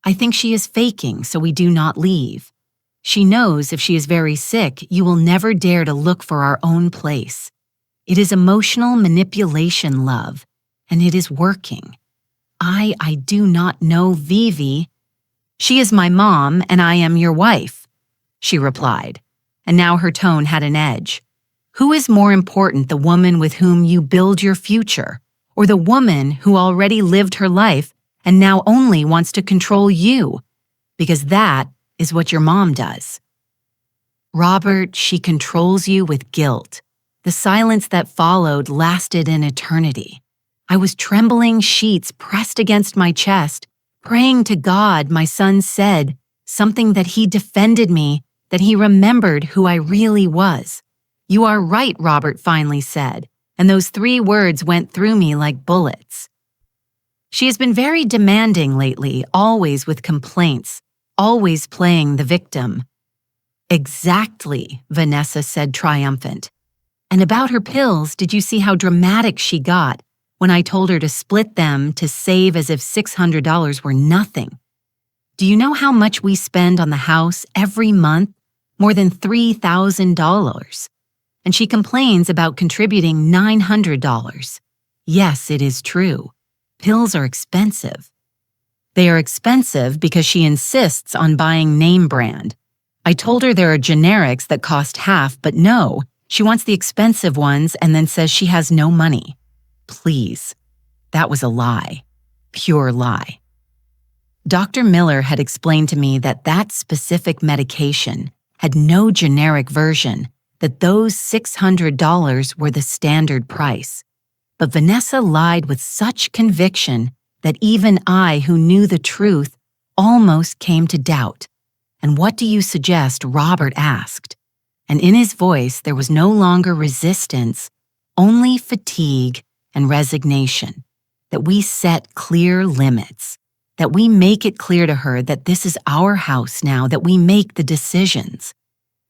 I think she is faking so we do not leave. She knows if she is very sick, you will never dare to look for our own place. It is emotional manipulation, love, and it is working. I do not know Vivi. She is my mom and I am your wife, she replied, and now her tone had an edge. Who is more important, the woman with whom you build your future, or the woman who already lived her life and now only wants to control you? Because that is what your mom does. Robert, she controls you with guilt. The silence that followed lasted an eternity. I was trembling, sheets pressed against my chest, praying to God. My son said something, that he defended me, that he remembered who I really was. You are right, Robert finally said, and those 3 words went through me like bullets. She has been very demanding lately, always with complaints, always playing the victim. Exactly, Vanessa said, triumphant. And about her pills, did you see how dramatic she got when I told her to split them to save, as if $600 were nothing? Do you know how much we spend on the house every month? More than $3,000. And she complains about contributing $900. Yes, it is true. Pills are expensive. They are expensive because she insists on buying name brand. I told her there are generics that cost half, but no, she wants the expensive ones and then says she has no money. Please, that was a lie. Pure lie. Dr. Miller had explained to me that that specific medication had no generic version, that those $600 were the standard price. But Vanessa lied with such conviction that even I, who knew the truth, almost came to doubt. And what do you suggest? Robert asked. And in his voice there was no longer resistance, only fatigue and resignation. That we set clear limits. That we make it clear to her that this is our house now, that we make the decisions.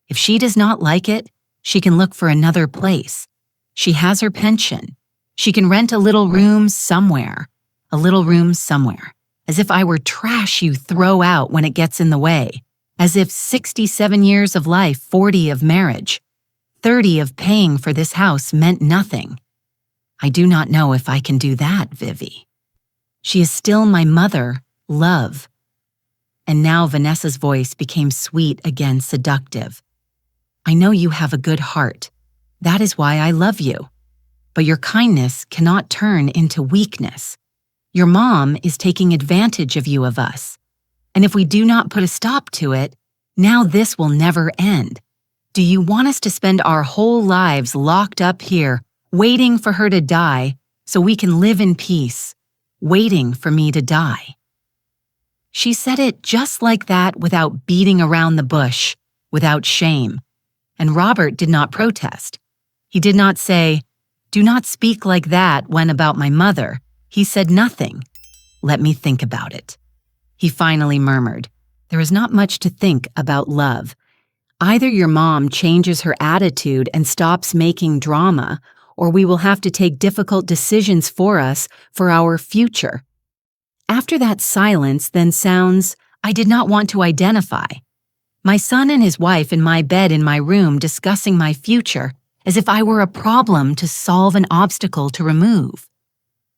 If she does not like it, she can look for another place. She has her pension. She can rent a little room somewhere. A little room somewhere. As if I were trash you throw out when it gets in the way. As if 67 years of life, 40 of marriage, 30 of paying for this house meant nothing. I do not know if I can do that, Vivi. She is still my mother, love. And now Vanessa's voice became sweet again, seductive. I know you have a good heart. That is why I love you. But your kindness cannot turn into weakness. Your mom is taking advantage of you, of us. And if we do not put a stop to it, now this will never end. Do you want us to spend our whole lives locked up here, waiting for her to die so we can live in peace, waiting for me to die? She said it just like that, without beating around the bush, without shame. And Robert did not protest. He did not say, Do not speak like that when about my mother. He said nothing. Let me think about it. He finally murmured, there is not much to think about love. Either your mom changes her attitude and stops making drama, or we will have to take difficult decisions for us for our future. After that silence then sounds, I did not want to identify. My son and his wife in my bed in my room discussing my future as if I were a problem to solve, an obstacle to remove.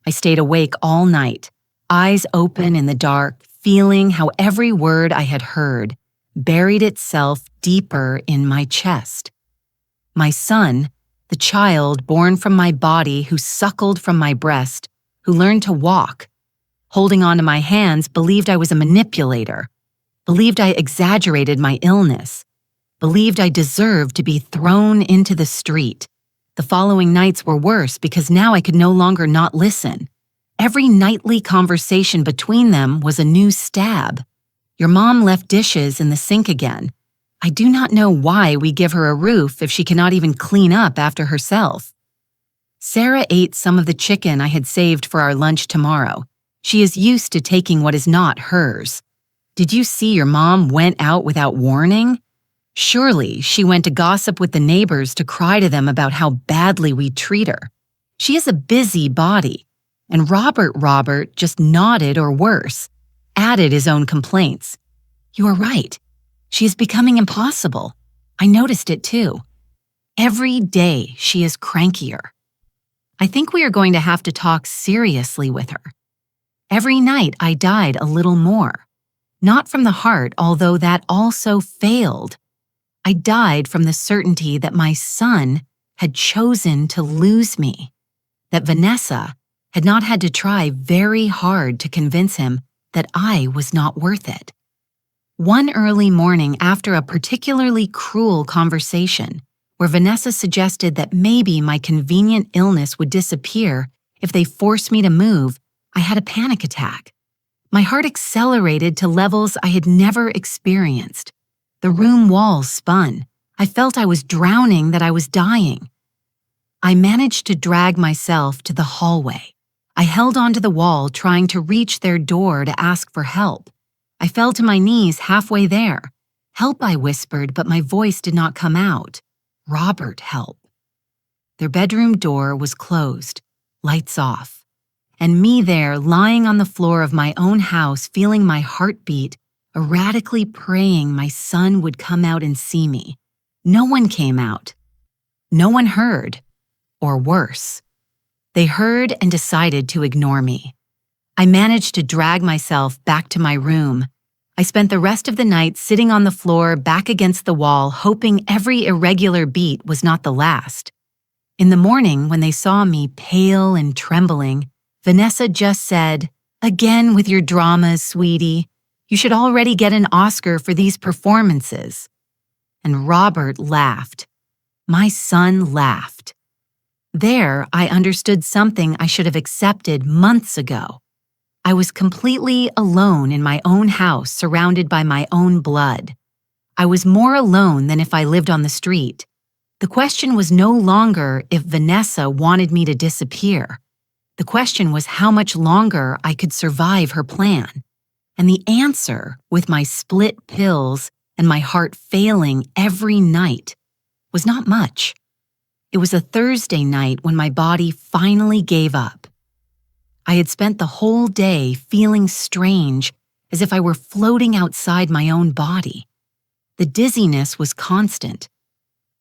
I stayed awake all night, eyes open in the dark, feeling how every word I had heard buried itself deeper in my chest. My son, the child born from my body who suckled from my breast, who learned to walk, holding onto my hands, believed I was a manipulator, believed I exaggerated my illness, believed I deserved to be thrown into the street. The following nights were worse because now I could no longer not listen. Every nightly conversation between them was a new stab. Your mom left dishes in the sink again. I do not know why we give her a roof if she cannot even clean up after herself. Sarah ate some of the chicken I had saved for our lunch tomorrow. She is used to taking what is not hers. Did you see your mom went out without warning? Surely she went to gossip with the neighbors to cry to them about how badly we treat her. She is a busy body. And Robert just nodded, or worse, added his own complaints. You are right. She is becoming impossible. I noticed it too. Every day she is crankier. I think we are going to have to talk seriously with her. Every night I died a little more. Not from the heart, although that also failed. I died from the certainty that my son had chosen to lose me, that Vanessa had not had to try very hard to convince him that I was not worth it. One early morning after a particularly cruel conversation, where Vanessa suggested that maybe my convenient illness would disappear if they forced me to move, I had a panic attack. My heart accelerated to levels I had never experienced. The room walls spun. I felt I was drowning, that I was dying. I managed to drag myself to the hallway. I held onto the wall, trying to reach their door to ask for help. I fell to my knees halfway there. Help, I whispered, but my voice did not come out. Robert, help. Their bedroom door was closed, lights off, and me there lying on the floor of my own house, feeling my heartbeat, erratically praying my son would come out and see me. No one came out. No one heard, or worse. They heard and decided to ignore me. I managed to drag myself back to my room. I spent the rest of the night sitting on the floor back against the wall, hoping every irregular beat was not the last. In the morning, when they saw me pale and trembling, Vanessa just said, "Again with your dramas, sweetie. You should already get an Oscar for these performances." And Robert laughed. My son laughed. There, I understood something I should have accepted months ago. I was completely alone in my own house, surrounded by my own blood. I was more alone than if I lived on the street. The question was no longer if Vanessa wanted me to disappear. The question was how much longer I could survive her plan. And the answer, with my split pills and my heart failing every night, was not much. It was a Thursday night when my body finally gave up. I had spent the whole day feeling strange, as if I were floating outside my own body. The dizziness was constant.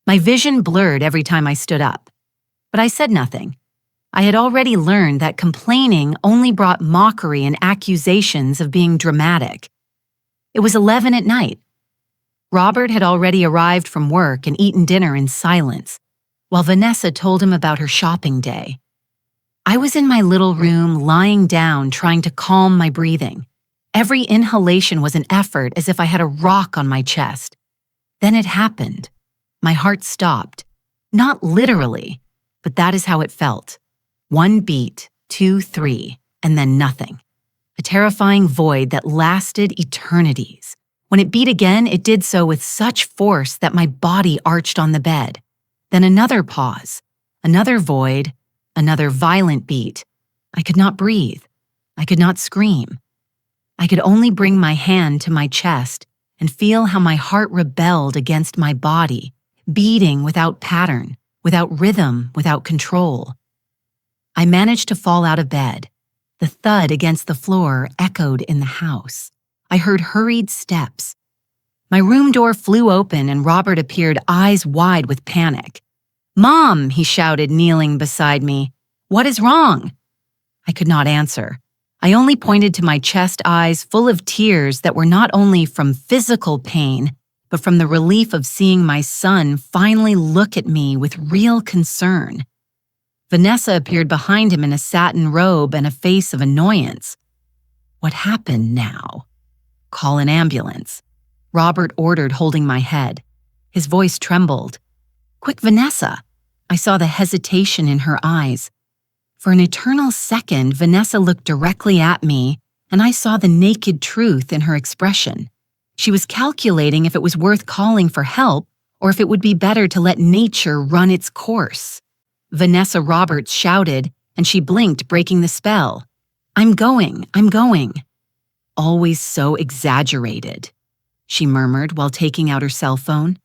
My vision blurred every time I stood up. But I said nothing. I had already learned that complaining only brought mockery and accusations of being dramatic. It was 11 at night. Robert had already arrived from work and eaten dinner in silence, while Vanessa told him about her shopping day. I was in my little room, lying down, trying to calm my breathing. Every inhalation was an effort, as if I had a rock on my chest. Then it happened. My heart stopped. Not literally, but that is how it felt. 1 beat, 2, 3, and then nothing. A terrifying void that lasted eternities. When it beat again, it did so with such force that my body arched on the bed. Then another pause, another void, Another violent beat. I could not breathe. I could not scream. I could only bring my hand to my chest and feel how my heart rebelled against my body, beating without pattern, without rhythm, without control. I managed to fall out of bed. The thud against the floor echoed in the house. I heard hurried steps. My room door flew open and Robert appeared, eyes wide with panic. "Mom," he shouted, kneeling beside me. "What is wrong?" I could not answer. I only pointed to my chest, eyes full of tears that were not only from physical pain, but from the relief of seeing my son finally look at me with real concern. Vanessa appeared behind him in a satin robe and a face of annoyance. "What happened now?" "Call an ambulance," Robert ordered, holding my head. His voice trembled. "Quick, Vanessa!" I saw the hesitation in her eyes. For an eternal second, Vanessa looked directly at me, and I saw the naked truth in her expression. She was calculating if it was worth calling for help or if it would be better to let nature run its course. Vanessa Roberts shouted, and she blinked, breaking the spell. I'm going. "Always so exaggerated," she murmured while taking out her cell phone.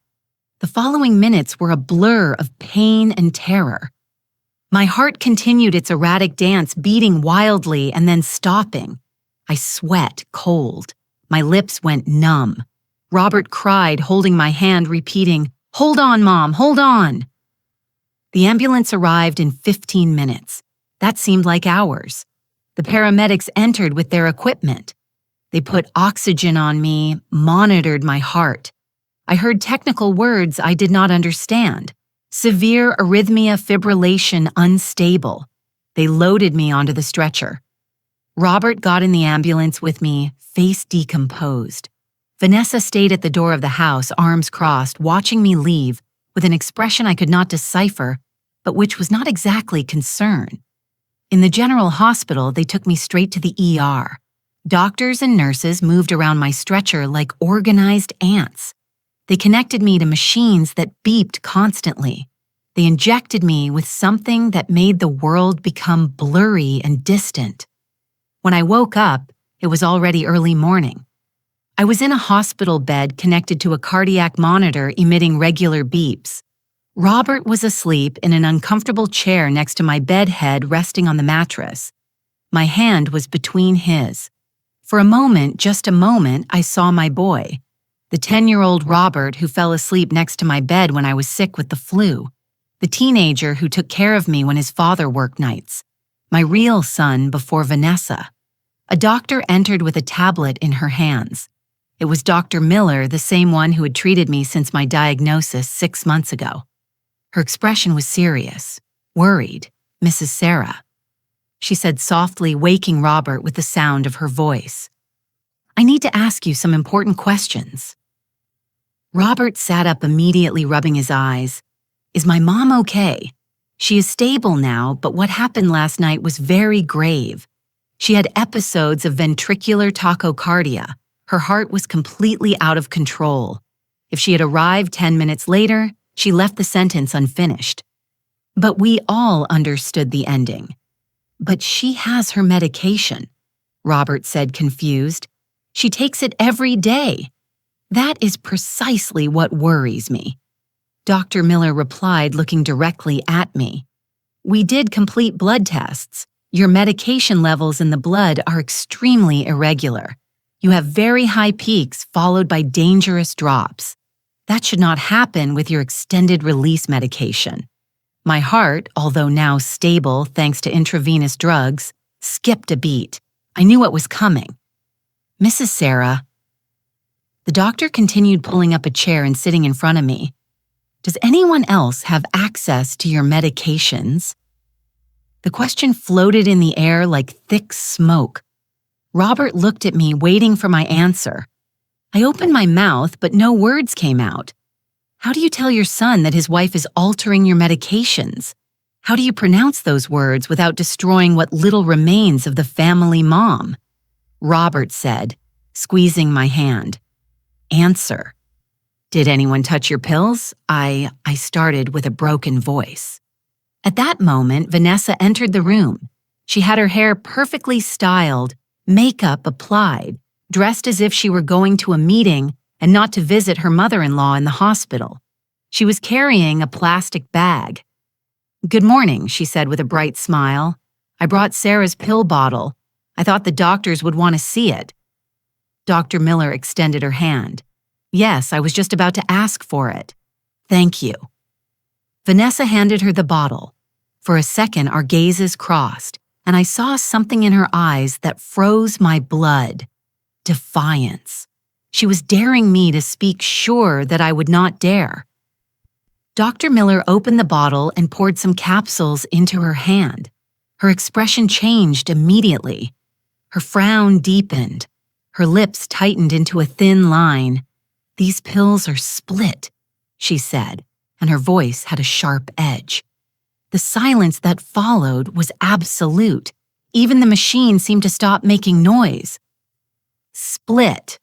The following minutes were a blur of pain and terror. My heart continued its erratic dance, beating wildly and then stopping. I sweat cold. My lips went numb. Robert cried, holding my hand, repeating, "Hold on, Mom, hold on." The ambulance arrived in 15 minutes. That seemed like hours. The paramedics entered with their equipment. They put oxygen on me, monitored my heart. I heard technical words I did not understand. Severe arrhythmia, fibrillation, unstable. They loaded me onto the stretcher. Robert got in the ambulance with me, face decomposed. Vanessa stayed at the door of the house, arms crossed, watching me leave with an expression I could not decipher, but which was not exactly concern. In the general hospital, they took me straight to the ER. Doctors and nurses moved around my stretcher like organized ants. They connected me to machines that beeped constantly. They injected me with something that made the world become blurry and distant. When I woke up, it was already early morning. I was in a hospital bed connected to a cardiac monitor emitting regular beeps. Robert was asleep in an uncomfortable chair next to my bed head resting on the mattress. My hand was between his. For a moment, just a moment, I saw my boy. The 10-year-old Robert who fell asleep next to my bed when I was sick with the flu. The teenager who took care of me when his father worked nights. My real son before Vanessa. A doctor entered with a tablet in her hands. It was Dr. Miller, the same one who had treated me since my diagnosis 6 months ago. Her expression was serious, worried. "Mrs. Sarah," she said softly, waking Robert with the sound of her voice. "I need to ask you some important questions." Robert sat up immediately, rubbing his eyes. "Is my mom okay? She is stable now, but what happened last night was very grave. She had episodes of ventricular tachycardia. Her heart was completely out of control. If she had arrived 10 minutes later, she left the sentence unfinished. But we all understood the ending. But she has her medication," Robert said, confused. "She takes it every day. That is precisely what worries me." Dr. Miller replied, looking directly at me. "We did complete blood tests. Your medication levels in the blood are extremely irregular. You have very high peaks followed by dangerous drops. That should not happen with your extended-release medication." My heart, although now stable thanks to intravenous drugs, skipped a beat. I knew what was coming. "Mrs. Sarah." The doctor continued pulling up a chair and sitting in front of me. "Does anyone else have access to your medications?" The question floated in the air like thick smoke. Robert looked at me, waiting for my answer. I opened my mouth, but no words came out. How do you tell your son that his wife is altering your medications? How do you pronounce those words without destroying what little remains of the family mom? Robert said, squeezing my hand. "Answer." "Did anyone touch your pills?" I started with a broken voice. At that moment, Vanessa entered the room. She had her hair perfectly styled, makeup applied, dressed as if she were going to a meeting and not to visit her mother-in-law in the hospital. She was carrying a plastic bag. "Good morning," she said with a bright smile. "I brought Sarah's pill bottle. I thought the doctors would want to see it." Dr. Miller extended her hand. "Yes, I was just about to ask for it." "Thank you." Vanessa handed her the bottle. For a second, our gazes crossed, and I saw something in her eyes that froze my blood. Defiance. She was daring me to speak, sure that I would not dare. Dr. Miller opened the bottle and poured some capsules into her hand. Her expression changed immediately. Her frown deepened. Her lips tightened into a thin line. "These pills are split," she said, and her voice had a sharp edge. The silence that followed was absolute. Even the machine seemed to stop making noise. "Split?"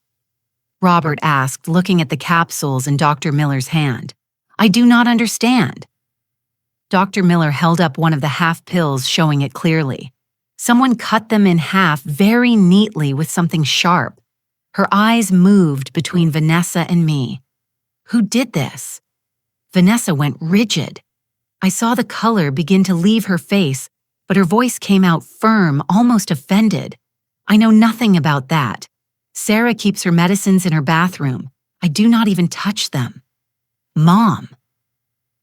Robert asked, looking at the capsules in Dr. Miller's hand. "I do not understand." Dr. Miller held up one of the half pills, showing it clearly. Someone cut them in half very neatly with something sharp. Her eyes moved between Vanessa and me. "Who did this?" Vanessa went rigid. I saw the color begin to leave her face, but her voice came out firm, almost offended. "I know nothing about that. Sarah keeps her medicines in her bathroom. I do not even touch them." "Mom."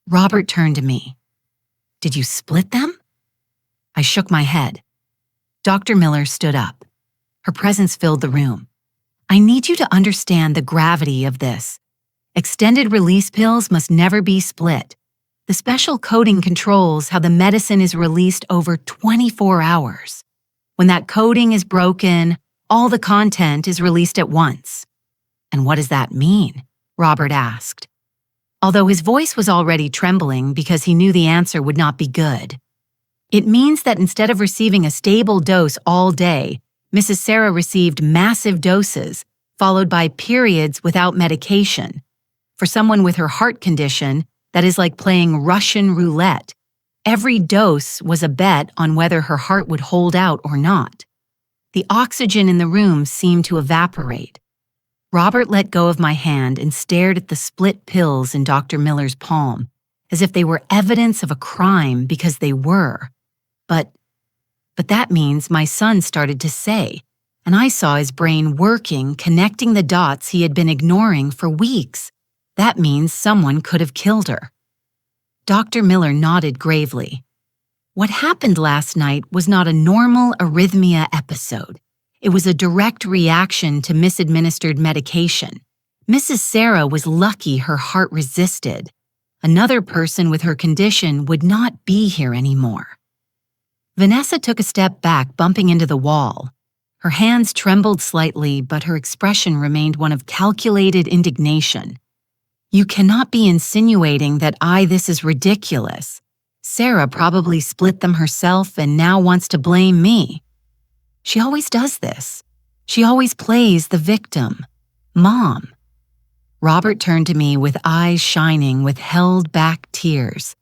Robert turned to me. "Did you split them?" I shook my head. Dr. Miller stood up. Her presence filled the room. "I need you to understand the gravity of this. Extended release pills must never be split. The special coating controls how the medicine is released over 24 hours. When that coating is broken, all the content is released at once." "And what does that mean?" Robert asked. Although his voice was already trembling because he knew the answer would not be good. "It means that instead of receiving a stable dose all day, Mrs. Sarah received massive doses, followed by periods without medication. For someone with her heart condition, that is like playing Russian roulette. Every dose was a bet on whether her heart would hold out or not. The oxygen in the room seemed to evaporate." Robert let go of my hand and stared at the split pills in Dr. Miller's palm, as if they were evidence of a crime, because they were. But that means my son started to say, and I saw his brain working, connecting the dots he had been ignoring for weeks. That means someone could have killed her. Dr. Miller nodded gravely. "What happened last night was not a normal arrhythmia episode. It was a direct reaction to misadministered medication. Mrs. Sarah was lucky her heart resisted. Another person with her condition would not be here anymore." Vanessa took a step back, bumping into the wall. Her hands trembled slightly, but her expression remained one of calculated indignation. "You cannot be insinuating that this is ridiculous. Sarah probably split them herself and now wants to blame me. She always does this. She always plays the victim. Mom." Robert turned to me with eyes shining with held-back tears.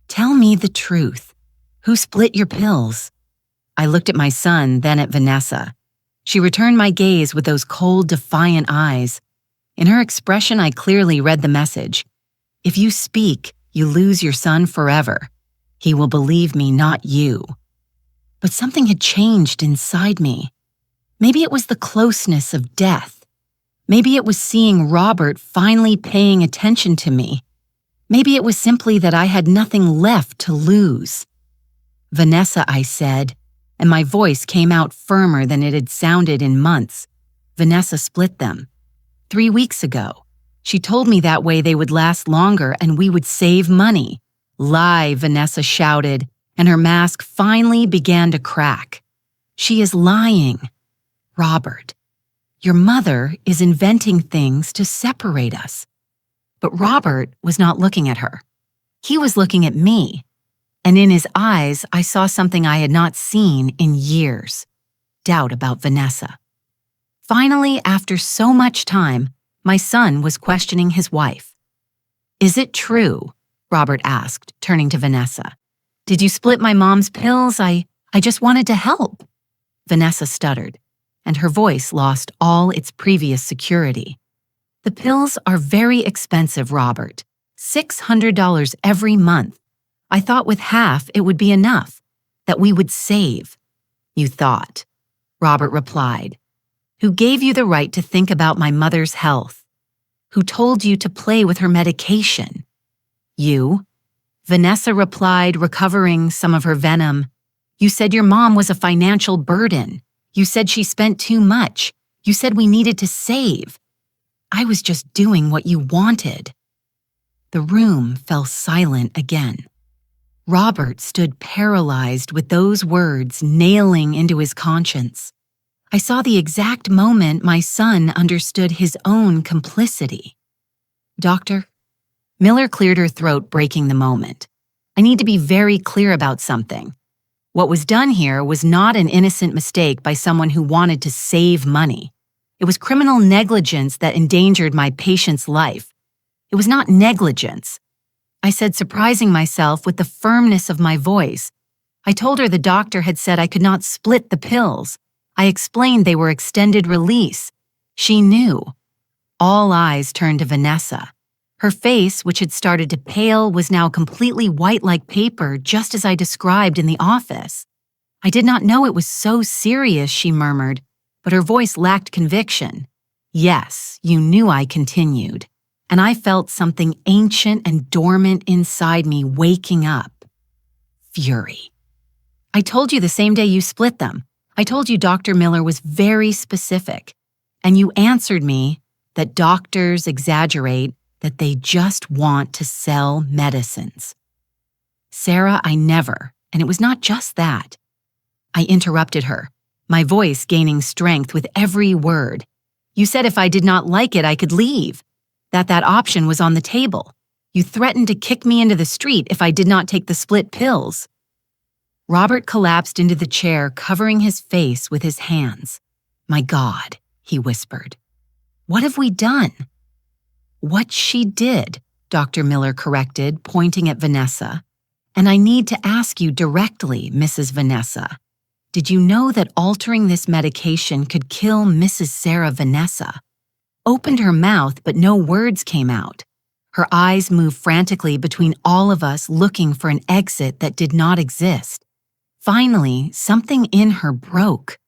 "Tell me the truth. Who split your pills?" I looked at my son, then at Vanessa. She returned my gaze with those cold, defiant eyes. In her expression, I clearly read the message. If you speak, you lose your son forever. He will believe me, not you. But something had changed inside me. Maybe it was the closeness of death. Maybe it was seeing Robert finally paying attention to me. Maybe it was simply that I had nothing left to lose. "Vanessa," I said, and my voice came out firmer than it had sounded in months. "Vanessa split them. 3 weeks ago. She told me that way they would last longer and we would save money." "Lie," Vanessa shouted, and her mask finally began to crack. "She is lying. Robert, your mother is inventing things to separate us." But Robert was not looking at her. He was looking at me, and in his eyes I saw something I had not seen in years: doubt about Vanessa. Finally, after so much time, my son was questioning his wife. "Is it true?" Robert asked, turning to Vanessa. Did you split my mom's pills? I just wanted to help. Vanessa stuttered, and her voice lost all its previous security. The pills are very expensive, Robert. $600 every month. I thought with half it would be enough, that we would save. You thought, Robert replied. Who gave you the right to think about my mother's health? Who told you to play with her medication? You. Vanessa replied, recovering some of her venom. You said your mom was a financial burden. You said she spent too much. You said we needed to save. I was just doing what you wanted. The room fell silent again. Robert stood paralyzed with those words nailing into his conscience. I saw the exact moment my son understood his own complicity. Doctor, Miller cleared her throat, breaking the moment. I need to be very clear about something. What was done here was not an innocent mistake by someone who wanted to save money. It was criminal negligence that endangered my patient's life. It was not negligence. I said, surprising myself with the firmness of my voice. I told her the doctor had said I could not split the pills. I explained they were extended release. She knew. All eyes turned to Vanessa. Her face, which had started to pale, was now completely white like paper, just as I described in the office. I did not know it was so serious, she murmured, but her voice lacked conviction. Yes, you knew, I continued, and I felt something ancient and dormant inside me waking up. Fury. I told you the same day you split them. I told you Dr. Miller was very specific, and you answered me that doctors exaggerate, that they just want to sell medicines. Sarah, I never, and it was not just that. I interrupted her, my voice gaining strength with every word. You said if I did not like it, I could leave, that option was on the table. You threatened to kick me into the street if I did not take the split pills. Robert collapsed into the chair, covering his face with his hands. My God, he whispered. What have we done? What she did, Dr. Miller corrected, pointing at Vanessa. And I need to ask you directly, Mrs. Vanessa. Did you know that altering this medication could kill Mrs. Sarah Vanessa? Opened her mouth, but no words came out. Her eyes moved frantically between all of us, looking for an exit that did not exist. Finally, something in her broke.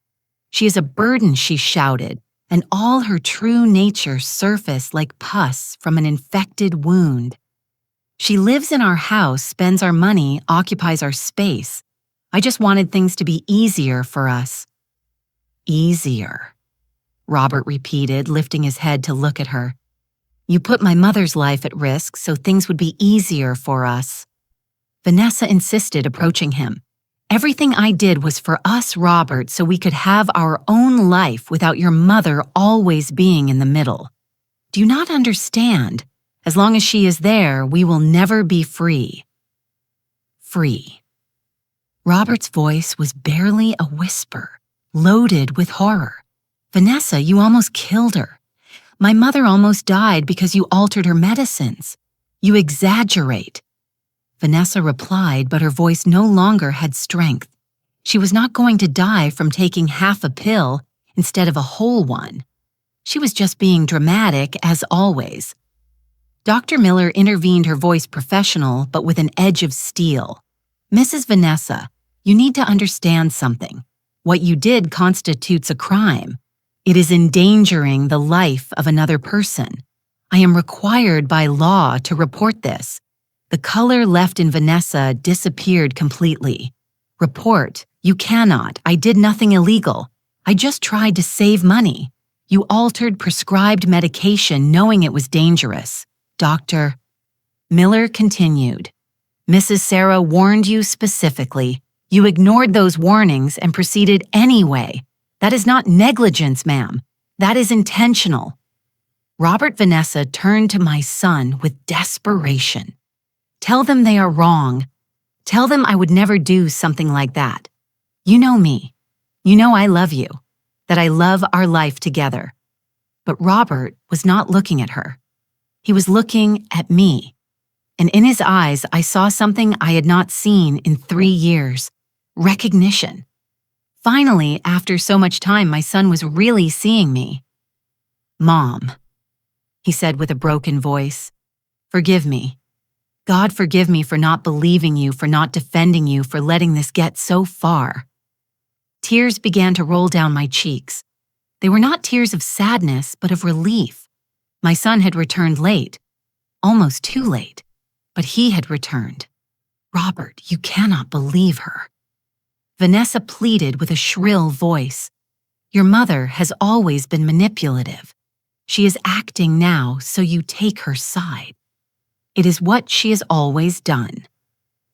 She is a burden, she shouted, and all her true nature surfaced like pus from an infected wound. She lives in our house, spends our money, occupies our space. I just wanted things to be easier for us. Easier, Robert repeated, lifting his head to look at her. You put my mother's life at risk so things would be easier for us. Vanessa insisted, approaching him. Everything I did was for us, Robert, so we could have our own life without your mother always being in the middle. Do you not understand? As long as she is there, we will never be free. Free. Robert's voice was barely a whisper, loaded with horror. Vanessa, you almost killed her. My mother almost died because you altered her medicines. You exaggerate. Vanessa replied, but her voice no longer had strength. She was not going to die from taking half a pill instead of a whole one. She was just being dramatic, as always. Dr. Miller intervened, her voice professional, but with an edge of steel. Mrs. Vanessa, you need to understand something. What you did constitutes a crime. It is endangering the life of another person. I am required by law to report this. The color left in Vanessa disappeared completely. Report, you cannot. I did nothing illegal. I just tried to save money. You altered prescribed medication knowing it was dangerous. Doctor. Miller continued. Mrs. Sarah warned you specifically. You ignored those warnings and proceeded anyway. That is not negligence, ma'am. That is intentional. Robert Vanessa turned to my son with desperation. Tell them they are wrong. Tell them I would never do something like that. You know me. You know I love you, that I love our life together. But Robert was not looking at her. He was looking at me. and in his eyes I saw something I had not seen in 3 years: recognition. Finally, after so much time, my son was really seeing me. "Mom," he said with a broken voice, "forgive me. God forgive me for not believing you, for not defending you, for letting this get so far." Tears began to roll down my cheeks. They were not tears of sadness, but of relief. My son had returned late, almost too late, but he had returned. "Robert, you cannot believe her." Vanessa pleaded with a shrill voice. "Your mother has always been manipulative. She is acting now, so you take her side. It is what she has always done."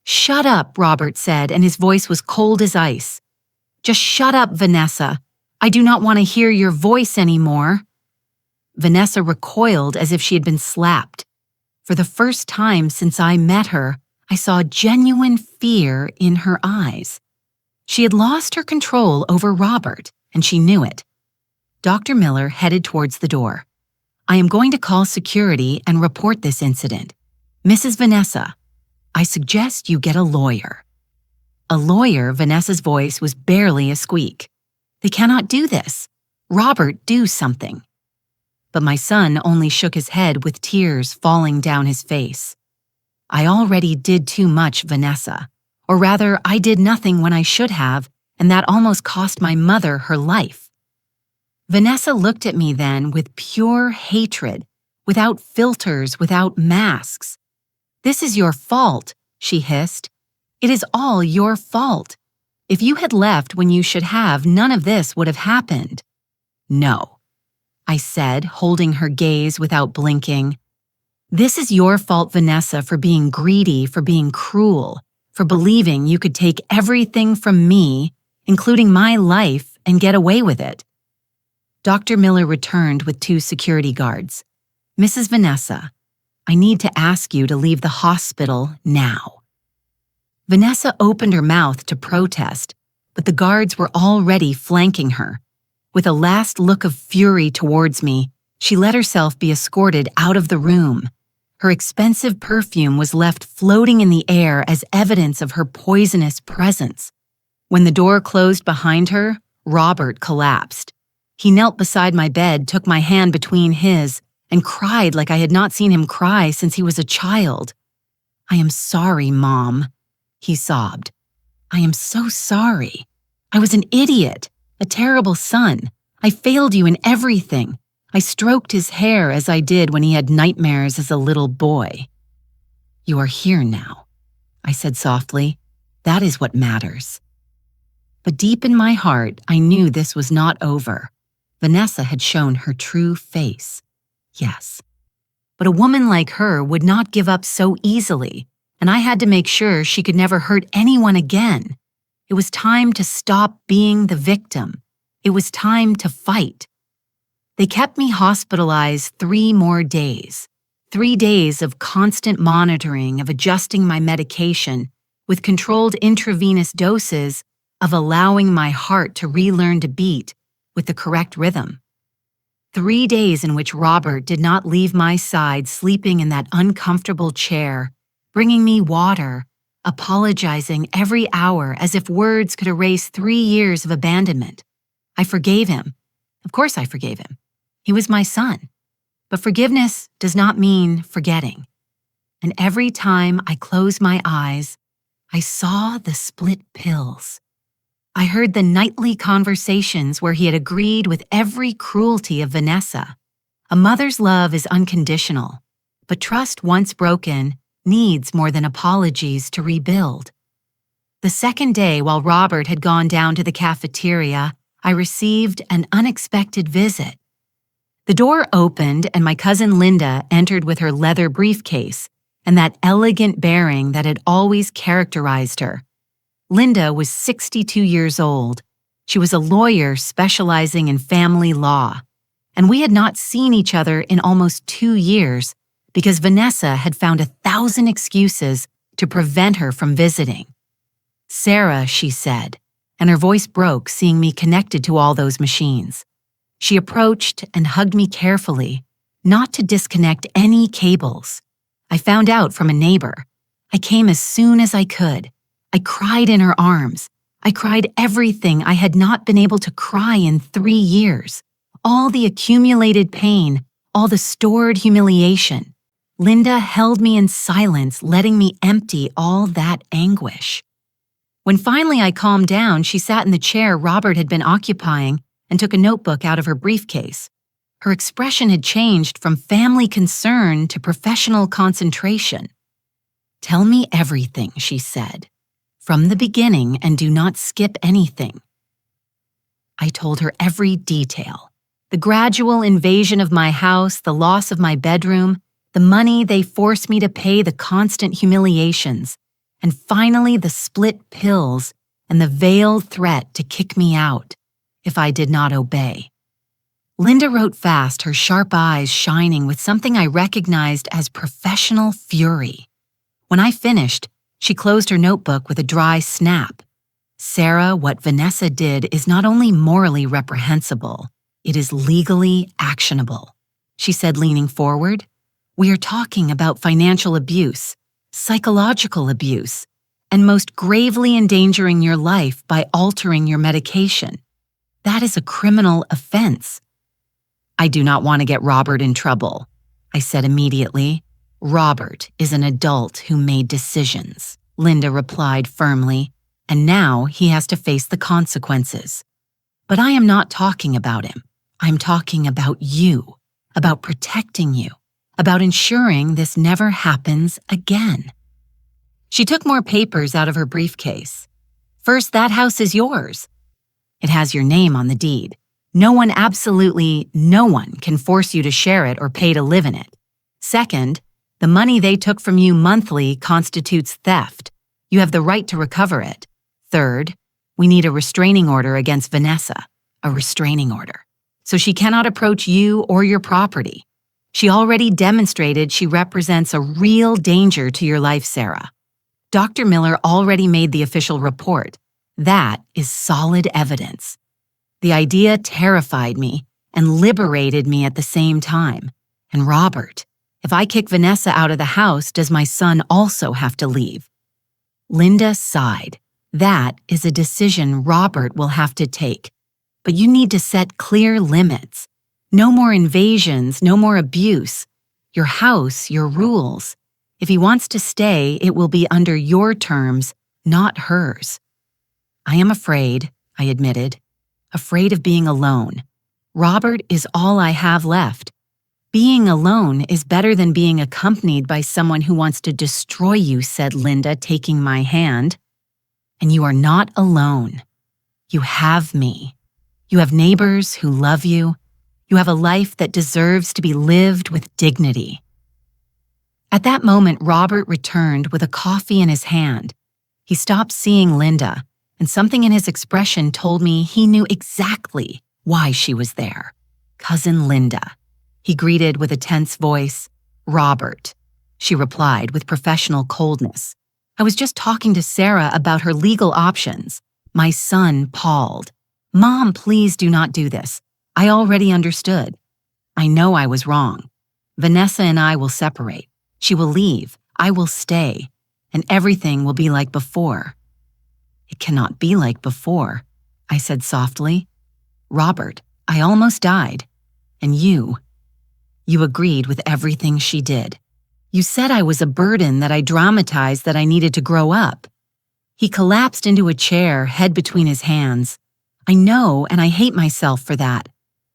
"Shut up," Robert said, and his voice was cold as ice. "Just shut up, Vanessa. I do not want to hear your voice anymore." Vanessa recoiled as if she had been slapped. For the first time since I met her, I saw genuine fear in her eyes. She had lost her control over Robert, and she knew it. Dr. Miller headed towards the door. "I am going to call security and report this incident. Mrs. Vanessa, I suggest you get a lawyer." "A lawyer?" Vanessa's voice was barely a squeak. "They cannot do this. Robert, do something." But my son only shook his head with tears falling down his face. "I already did too much, Vanessa. Or rather, I did nothing when I should have, and that almost cost my mother her life." Vanessa looked at me then with pure hatred, without filters, without masks. "This is your fault," she hissed. "It is all your fault. If you had left when you should have, none of this would have happened." "No," I said, holding her gaze without blinking. "This is your fault, Vanessa, for being greedy, for being cruel, for believing you could take everything from me, including my life, and get away with it." Dr. Miller returned with 2 security guards. "Mrs. Vanessa, I need to ask you to leave the hospital now." Vanessa opened her mouth to protest, but the guards were already flanking her. With a last look of fury towards me, she let herself be escorted out of the room. Her expensive perfume was left floating in the air as evidence of her poisonous presence. When the door closed behind her, Robert collapsed. He knelt beside my bed, took my hand between his, and cried like I had not seen him cry since he was a child. "I am sorry, Mom," he sobbed. "I am so sorry. I was an idiot, a terrible son. I failed you in everything. I stroked his hair as I did when he had nightmares as a little boy." "You are here now," I said softly. "That is what matters." But deep in my heart, I knew this was not over. Vanessa had shown her true face. Yes. But a woman like her would not give up so easily, and I had to make sure she could never hurt anyone again. It was time to stop being the victim. It was time to fight. They kept me hospitalized 3 more days. 3 days of constant monitoring, of adjusting my medication, with controlled intravenous doses, of allowing my heart to relearn to beat with the correct rhythm. 3 days in which Robert did not leave my side, sleeping in that uncomfortable chair, bringing me water, apologizing every hour as if words could erase 3 years of abandonment. I forgave him. Of course I forgave him. He was my son. But forgiveness does not mean forgetting. And every time I closed my eyes, I saw the split pills. I heard the nightly conversations where he had agreed with every cruelty of Vanessa. A mother's love is unconditional, but trust once broken needs more than apologies to rebuild. The second day, while Robert had gone down to the cafeteria, I received an unexpected visit. The door opened and my cousin Linda entered with her leather briefcase and that elegant bearing that had always characterized her. Linda was 62 years old. She was a lawyer specializing in family law, and we had not seen each other in almost 2 years because Vanessa had found 1,000 excuses to prevent her from visiting. "Sarah," she said, and her voice broke seeing me connected to all those machines. She approached and hugged me carefully, not to disconnect any cables. I found out from a neighbor. I came as soon as I could. I cried in her arms. I cried everything I had not been able to cry in 3 years. All the accumulated pain, all the stored humiliation. Linda held me in silence, letting me empty all that anguish. When finally I calmed down, she sat in the chair Robert had been occupying and took a notebook out of her briefcase. Her expression had changed from family concern to professional concentration. "Tell me everything," she said, "from the beginning, and do not skip anything." I told her every detail. The gradual invasion of my house, the loss of my bedroom, the money they forced me to pay, the constant humiliations, and finally the split pills and the veiled threat to kick me out if I did not obey. Linda wrote fast, her sharp eyes shining with something I recognized as professional fury. When I finished, she closed her notebook with a dry snap. "Sarah, what Vanessa did is not only morally reprehensible, it is legally actionable," she said, leaning forward. "We are talking about financial abuse, psychological abuse, and most gravely endangering your life by altering your medication. That is a criminal offense." "I do not want to get Robert in trouble," I said immediately. "Robert is an adult who made decisions," Linda replied firmly, "and now he has to face the consequences. But I am not talking about him. I'm talking about you, about protecting you, about ensuring this never happens again." She took more papers out of her briefcase. "First, that house is yours. It has your name on the deed. No one, absolutely no one, can force you to share it or pay to live in it. Second, the money they took from you monthly constitutes theft. You have the right to recover it. Third, we need a restraining order against Vanessa, a restraining order, so she cannot approach you or your property. She already demonstrated she represents a real danger to your life, Sarah. Dr. Miller already made the official report. That is solid evidence." The idea terrified me and liberated me at the same time. And Robert, if I kick Vanessa out of the house, does my son also have to leave? Linda sighed. "That is a decision Robert will have to take. But you need to set clear limits. No more invasions, no more abuse. Your house, your rules. If he wants to stay, it will be under your terms, not hers." "I am afraid," I admitted. "Afraid of being alone. Robert is all I have left. Being alone is better than being accompanied by someone who wants to destroy you," said Linda, taking my hand. "And you are not alone. You have me. You have neighbors who love you. You have a life that deserves to be lived with dignity." At that moment, Robert returned with a coffee in his hand. He stopped seeing Linda, and something in his expression told me he knew exactly why she was there. "Cousin Linda," he greeted with a tense voice. "Robert," she replied with professional coldness. "I was just talking to Sarah about her legal options." My son palled. "Mom, please do not do this. I already understood. I know I was wrong. Vanessa and I will separate. She will leave. I will stay. And everything will be like before." "It cannot be like before," I said softly. "Robert, I almost died. And you agreed with everything she did. You said I was a burden, that I dramatized, that I needed to grow up." He collapsed into a chair, head between his hands. "I know, and I hate myself for that.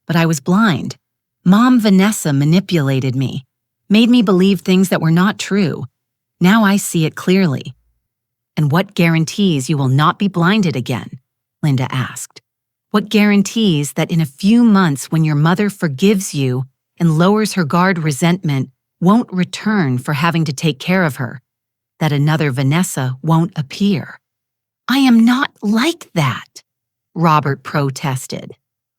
But I was blind. Mom Vanessa manipulated me, made me believe things that were not true. Now I see it clearly." "And what guarantees you will not be blinded again?" Linda asked. "What guarantees that in a few months, when your mother forgives you and lowers her guard, resentment won't return for having to take care of her, that another Vanessa won't appear?" "I am not like that," Robert protested.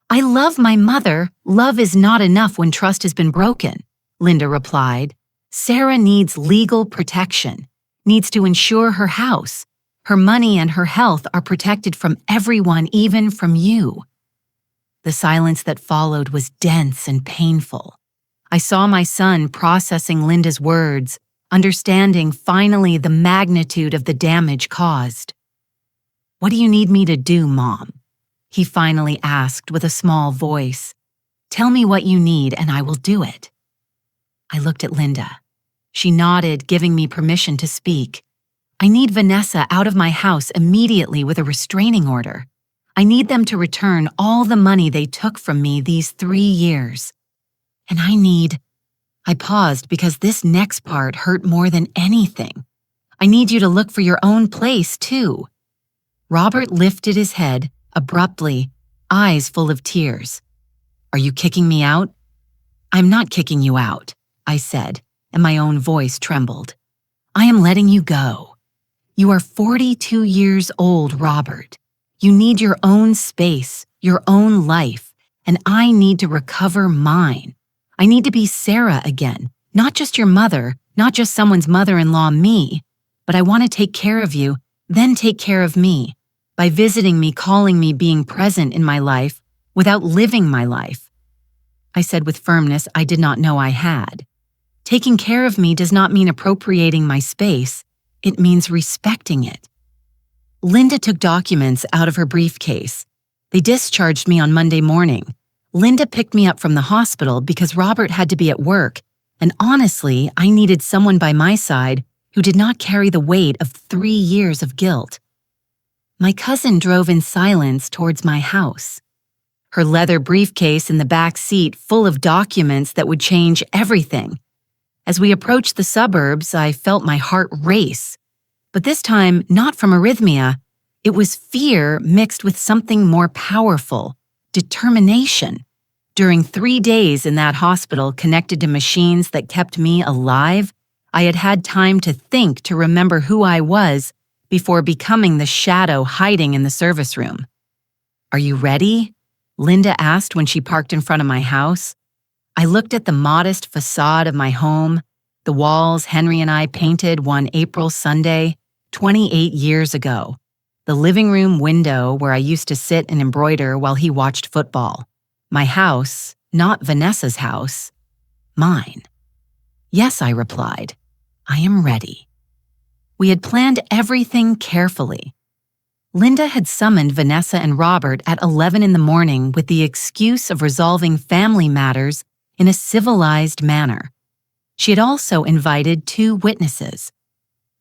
"I love my mother. Love is not enough when trust has been broken," Linda replied. "Sarah needs legal protection, needs to ensure her house, her money and her health are protected from everyone, even from you." The silence that followed was dense and painful. I saw my son processing Linda's words, understanding finally the magnitude of the damage caused. "What do you need me to do, Mom?" he finally asked with a small voice. "Tell me what you need and I will do it." I looked at Linda. She nodded, giving me permission to speak. "I need Vanessa out of my house immediately with a restraining order. I need them to return all the money they took from me these 3 years. And I paused because this next part hurt more than anything. "I need you to look for your own place, too." Robert lifted his head, abruptly, eyes full of tears. "Are you kicking me out?" "I'm not kicking you out," I said, and my own voice trembled. "I am letting you go. You are 42 years old, Robert. You need your own space, your own life, and I need to recover mine. I need to be Sarah again, not just your mother, not just someone's mother-in-law, me, but I want to take care of you, then take care of me, by visiting me, calling me, being present in my life, without living my life." I said with firmness I did not know I had. Taking care of me does not mean appropriating my space, it means respecting it. Linda took documents out of her briefcase. They discharged me on Monday morning. Linda picked me up from the hospital because Robert had to be at work, and honestly, I needed someone by my side who did not carry the weight of 3 years of guilt. My cousin drove in silence towards my house. Her leather briefcase in the back seat full of documents that would change everything. As we approached the suburbs, I felt my heart race. But this time, not from arrhythmia, it was fear mixed with something more powerful. Determination. During 3 days in that hospital connected to machines that kept me alive, I had had time to think, to remember who I was before becoming the shadow hiding in the service room. "Are you ready?" Linda asked when she parked in front of my house. I looked at the modest facade of my home, the walls Henry and I painted one April Sunday, 28 years ago, the living room window where I used to sit and embroider while he watched football. My house, not Vanessa's house, mine. "Yes," I replied. "I am ready." We had planned everything carefully. Linda had summoned Vanessa and Robert at 11 in the morning with the excuse of resolving family matters in a civilized manner. She had also invited 2 witnesses.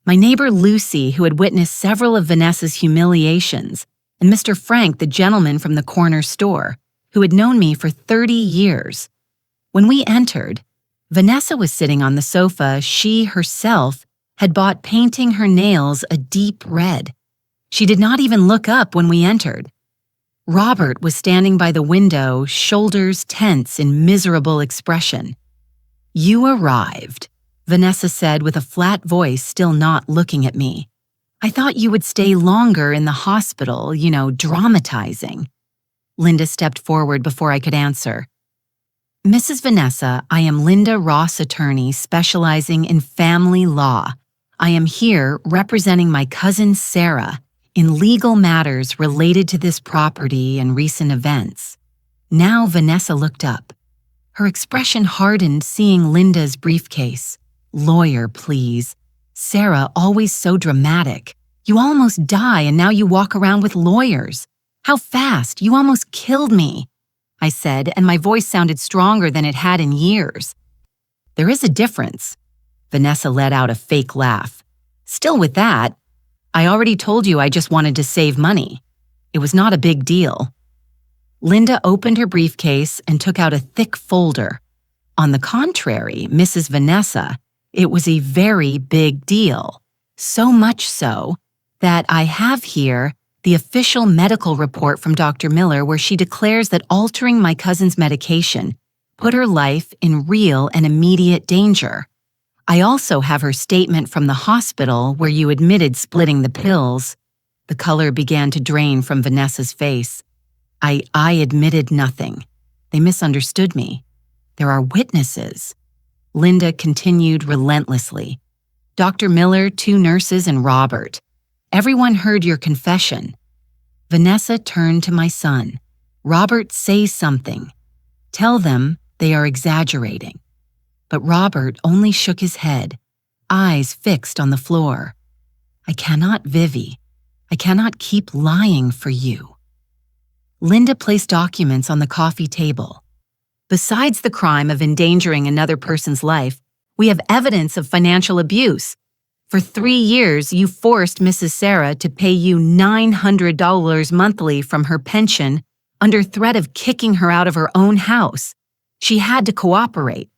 My neighbor Lucy, who had witnessed several of Vanessa's humiliations, and Mr. Frank, the gentleman from the corner store, who had known me for 30 years. When we entered, Vanessa was sitting on the sofa she herself had bought, painting her nails a deep red. She did not even look up when we entered. Robert was standing by the window, shoulders tense in miserable expression. "You arrived," Vanessa said with a flat voice, still not looking at me. "I thought you would stay longer in the hospital, dramatizing." Linda stepped forward before I could answer. "Mrs. Vanessa, I am Linda Ross, attorney specializing in family law. I am here representing my cousin Sarah in legal matters related to this property and recent events." Now Vanessa looked up. Her expression hardened seeing Linda's briefcase. "Lawyer, please. Sarah, always so dramatic. You almost die and now you walk around with lawyers. How fast, you almost killed me," I said, and my voice sounded stronger than it had in years. "There is a difference." Vanessa let out a fake laugh. "Still with that, I already told you I just wanted to save money. It was not a big deal." Linda opened her briefcase and took out a thick folder. "On the contrary, Mrs. Vanessa, it was a very big deal. So much so that I have here the official medical report from Dr. Miller where she declares that altering my cousin's medication put her life in real and immediate danger. I also have her statement from the hospital where you admitted splitting the pills." The color began to drain from Vanessa's face. I admitted nothing. They misunderstood me. There are witnesses." Linda continued relentlessly. "Dr. Miller, 2 nurses, and Robert. Everyone heard your confession." Vanessa turned to my son. "Robert, say something. Tell them they are exaggerating." But Robert only shook his head. eyes fixed on the floor. I cannot, Vivi. I cannot keep lying for you. Linda placed documents on the coffee table. Besides the crime of endangering another person's life, we have evidence of financial abuse. For 3 years, you forced Mrs. Sarah to pay you $900 monthly from her pension under threat of kicking her out of her own house. She had to cooperate.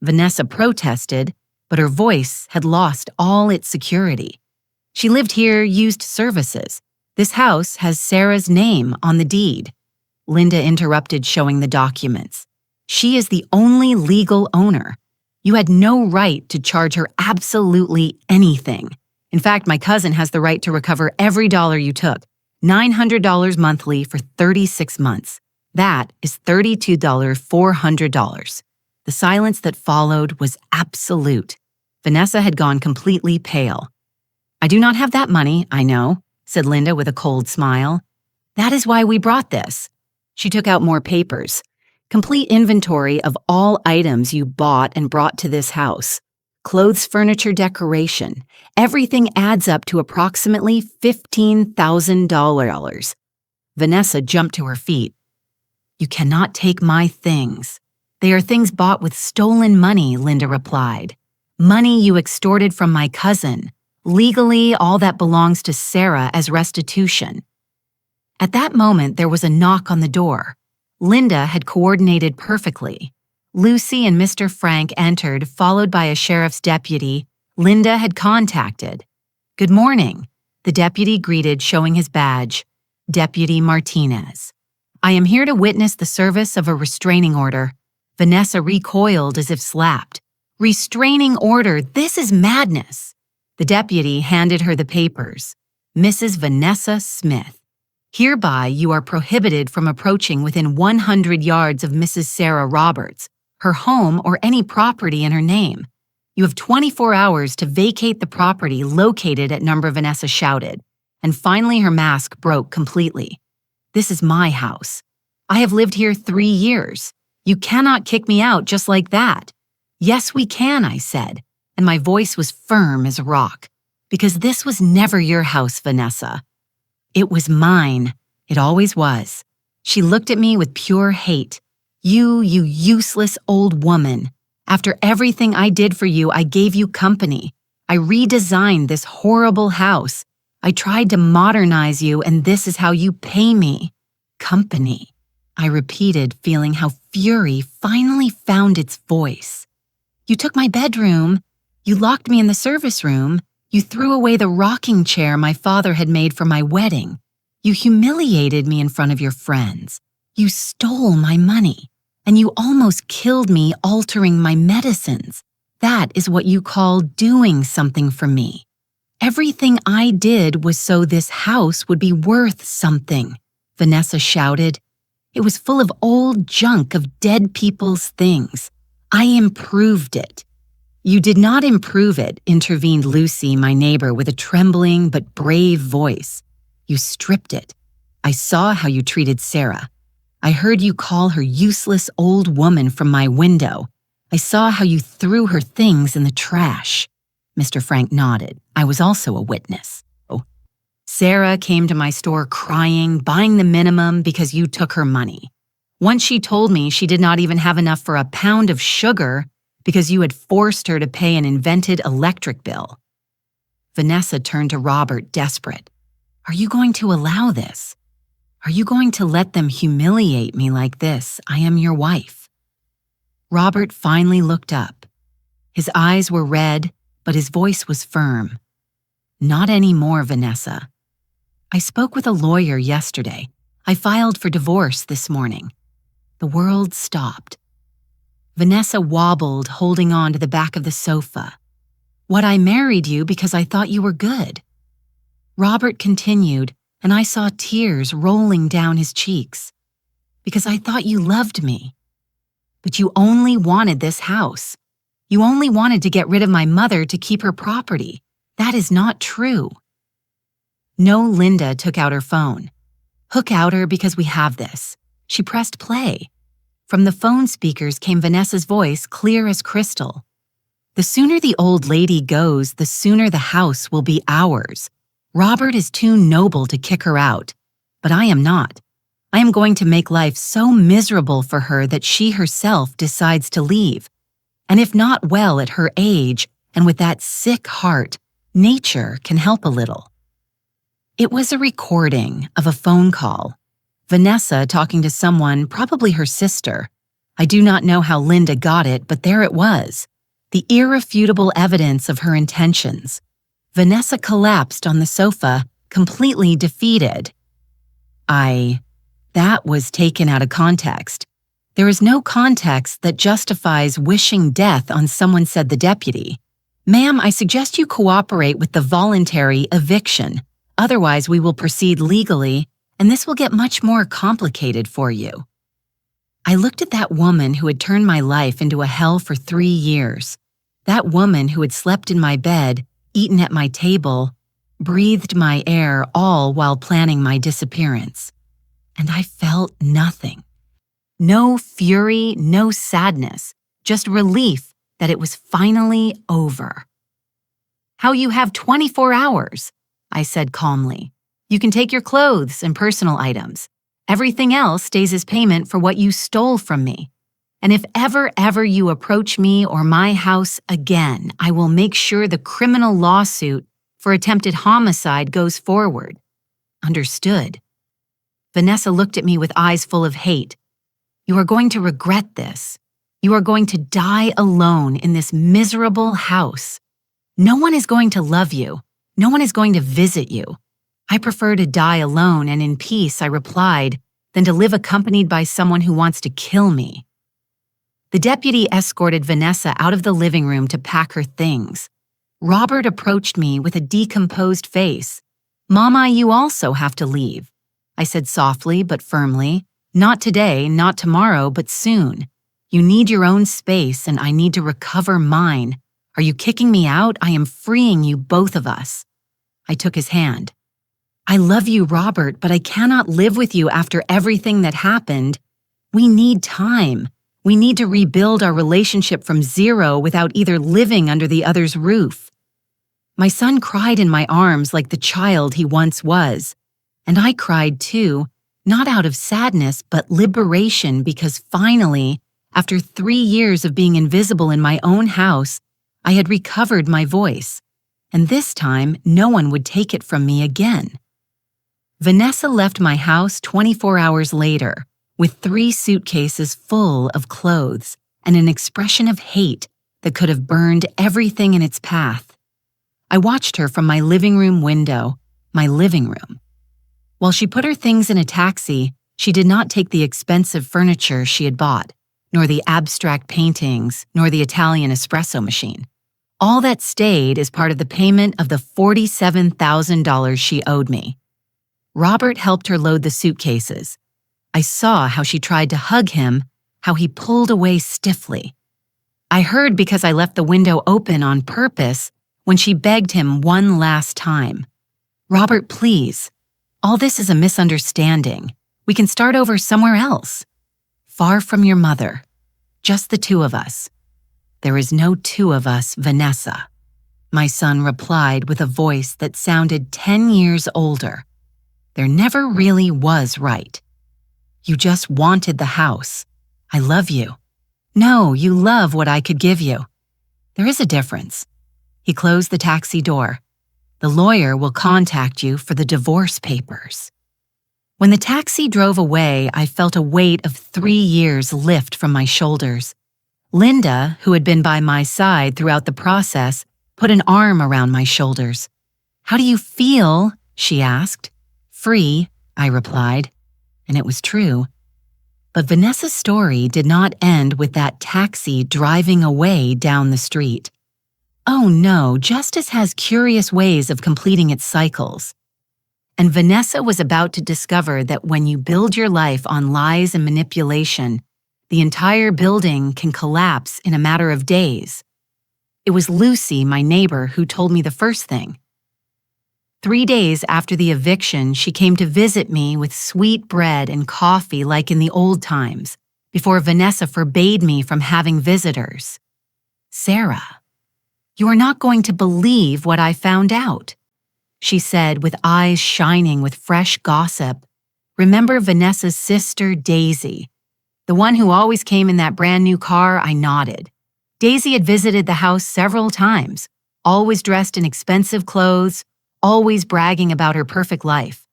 Vanessa protested, but her voice had lost all its security. She lived here, used services. This house has Sarah's name on the deed. Linda interrupted, showing the documents. She is the only legal owner. You had no right to charge her absolutely anything. In fact, my cousin has the right to recover every dollar you took, $900 monthly for 36 months. That is $32,400. The silence that followed was absolute. Vanessa had gone completely pale. I do not have that money, I know, said Linda with a cold smile. That is why we brought this. She took out more papers. Complete inventory of all items you bought and brought to this house. Clothes, furniture, decoration. Everything adds up to approximately $15,000. Vanessa jumped to her feet. You cannot take my things. They are things bought with stolen money, Linda replied. Money you extorted from my cousin. Legally, all that belongs to Sarah as restitution. At that moment, there was a knock on the door. Linda had coordinated perfectly. Lucy and Mr. Frank entered, followed by a sheriff's deputy Linda had contacted. Good morning, the deputy greeted, showing his badge. Deputy Martinez. I am here to witness the service of a restraining order. Vanessa recoiled as if slapped. Restraining order, this is madness. The deputy handed her the papers. Mrs. Vanessa Smith. Hereby you are prohibited from approaching within 100 yards of Mrs. Sarah Roberts, her home, or any property in her name. You have 24 hours to vacate the property located at number, Vanessa shouted, and finally her mask broke completely. This is my house. I have lived here 3 years. You cannot kick me out just like that. Yes, we can, I said, and my voice was firm as a rock, because this was never your house, Vanessa. It was mine. It always was. She looked at me with pure hate. You useless old woman. After everything I did for you, I gave you company. I redesigned this horrible house. I tried to modernize you, and this is how you pay me. Company. I repeated, feeling how fury finally found its voice. You took my bedroom. You locked me in the service room. You threw away the rocking chair my father had made for my wedding. You humiliated me in front of your friends. You stole my money. And you almost killed me altering my medicines. That is what you call doing something for me. Everything I did was so this house would be worth something, Vanessa shouted. It was full of old junk of dead people's things. I improved it. You did not improve it, intervened Lucy, my neighbor, with a trembling but brave voice. You stripped it. I saw how you treated Sarah. I heard you call her useless old woman from my window. I saw how you threw her things in the trash. Mr. Frank nodded. I was also a witness. Oh. Sarah came to my store crying, buying the minimum because you took her money. Once she told me she did not even have enough for a pound of sugar because you had forced her to pay an invented electric bill. Vanessa turned to Robert, desperate. Are you going to allow this? Are you going to let them humiliate me like this? I am your wife. Robert finally looked up. His eyes were red, but his voice was firm. Not anymore, Vanessa. I spoke with a lawyer yesterday. I filed for divorce this morning. The world stopped. Vanessa wobbled, holding on to the back of the sofa. What, I married you because I thought you were good. Robert continued, and I saw tears rolling down his cheeks. Because I thought you loved me. But you only wanted this house. You only wanted to get rid of my mother to keep her property. That is not true. No, Linda took out her phone. Hook out her because we have this. She pressed play. From the phone speakers came Vanessa's voice, clear as crystal. The sooner the old lady goes, the sooner the house will be ours. Robert is too noble to kick her out, but I am not. I am going to make life so miserable for her that she herself decides to leave. And if not well at her age and with that sick heart, nature can help a little." It was a recording of a phone call. Vanessa talking to someone, probably her sister. I do not know how Linda got it, but there it was. The irrefutable evidence of her intentions. Vanessa collapsed on the sofa, completely defeated. That was taken out of context. There is no context that justifies wishing death on someone, said the deputy. "Ma'am, I suggest you cooperate with the voluntary eviction. Otherwise, we will proceed legally, and this will get much more complicated for you." I looked at that woman who had turned my life into a hell for 3 years. That woman who had slept in my bed, eaten at my table, breathed my air, all while planning my disappearance. And I felt nothing. No fury, no sadness, just relief that it was finally over. "How you have 24 hours, I said calmly. "You can take your clothes and personal items. Everything else stays as payment for what you stole from me. And if ever you approach me or my house again, I will make sure the criminal lawsuit for attempted homicide goes forward." Understood. Vanessa looked at me with eyes full of hate. "You are going to regret this. You are going to die alone in this miserable house. No one is going to love you. No one is going to visit you. I prefer to die alone and in peace," I replied, "than to live accompanied by someone who wants to kill me." The deputy escorted Vanessa out of the living room to pack her things. Robert approached me with a decomposed face. "Mama, you also have to leave," I said softly but firmly. "Not today, not tomorrow, but soon. You need your own space and I need to recover mine. Are you kicking me out? I am freeing you, both of us." I took his hand. "I love you, Robert, but I cannot live with you after everything that happened. We need time. We need to rebuild our relationship from zero without either living under the other's roof." My son cried in my arms like the child he once was. And I cried too, not out of sadness, but liberation, because finally, after 3 years of being invisible in my own house, I had recovered my voice. And this time, no one would take it from me again. Vanessa left my house 24 hours later, with 3 suitcases full of clothes and an expression of hate that could have burned everything in its path. I watched her from my living room window, my living room. While she put her things in a taxi, she did not take the expensive furniture she had bought, nor the abstract paintings, nor the Italian espresso machine. All that stayed as part of the payment of the $47,000 she owed me. Robert helped her load the suitcases. I saw how she tried to hug him, how he pulled away stiffly. I heard, because I left the window open on purpose, when she begged him one last time. "Robert, please. All this is a misunderstanding. We can start over somewhere else. Far from your mother. Just the 2 of us." "There is no 2 of us, Vanessa," my son replied with a voice that sounded 10 years older. "There never really was, right? You just wanted the house. I love you. No, you love what I could give you. There is a difference." He closed the taxi door. "The lawyer will contact you for the divorce papers." When the taxi drove away, I felt a weight of 3 years lift from my shoulders. Linda, who had been by my side throughout the process, put an arm around my shoulders. "How do you feel?" she asked. "Free," I replied. And it was true. But Vanessa's story did not end with that taxi driving away down the street. Oh no, justice has curious ways of completing its cycles. And Vanessa was about to discover that when you build your life on lies and manipulation, the entire building can collapse in a matter of days. It was Lucy, my neighbor, who told me the first thing. 3 days after the eviction, she came to visit me with sweet bread and coffee like in the old times, before Vanessa forbade me from having visitors. Sarah. You are not going to believe what I found out," she said with eyes shining with fresh gossip. "Remember Vanessa's sister, Daisy? The one who always came in that brand new car?" I nodded. Daisy had visited the house several times, always dressed in expensive clothes, always bragging about her perfect life.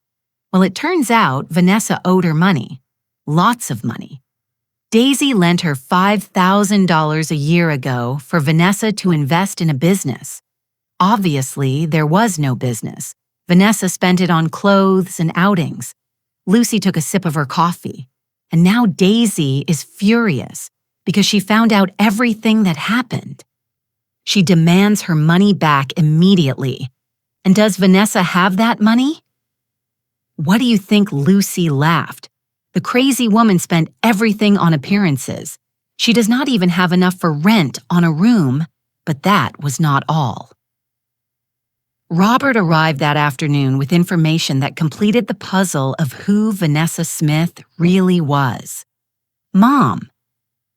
Well, it turns out Vanessa owed her money. Lots of money. Daisy lent her $5,000 a year ago for Vanessa to invest in a business. Obviously, there was no business. Vanessa spent it on clothes and outings. Lucy took a sip of her coffee. And now Daisy is furious because she found out everything that happened. She demands her money back immediately. And does Vanessa have that money? What do you think Lucy laughed? The crazy woman spent everything on appearances. She does not even have enough for rent on a room, but that was not all. Robert arrived that afternoon with information that completed the puzzle of who Vanessa Smith really was. "Mom,"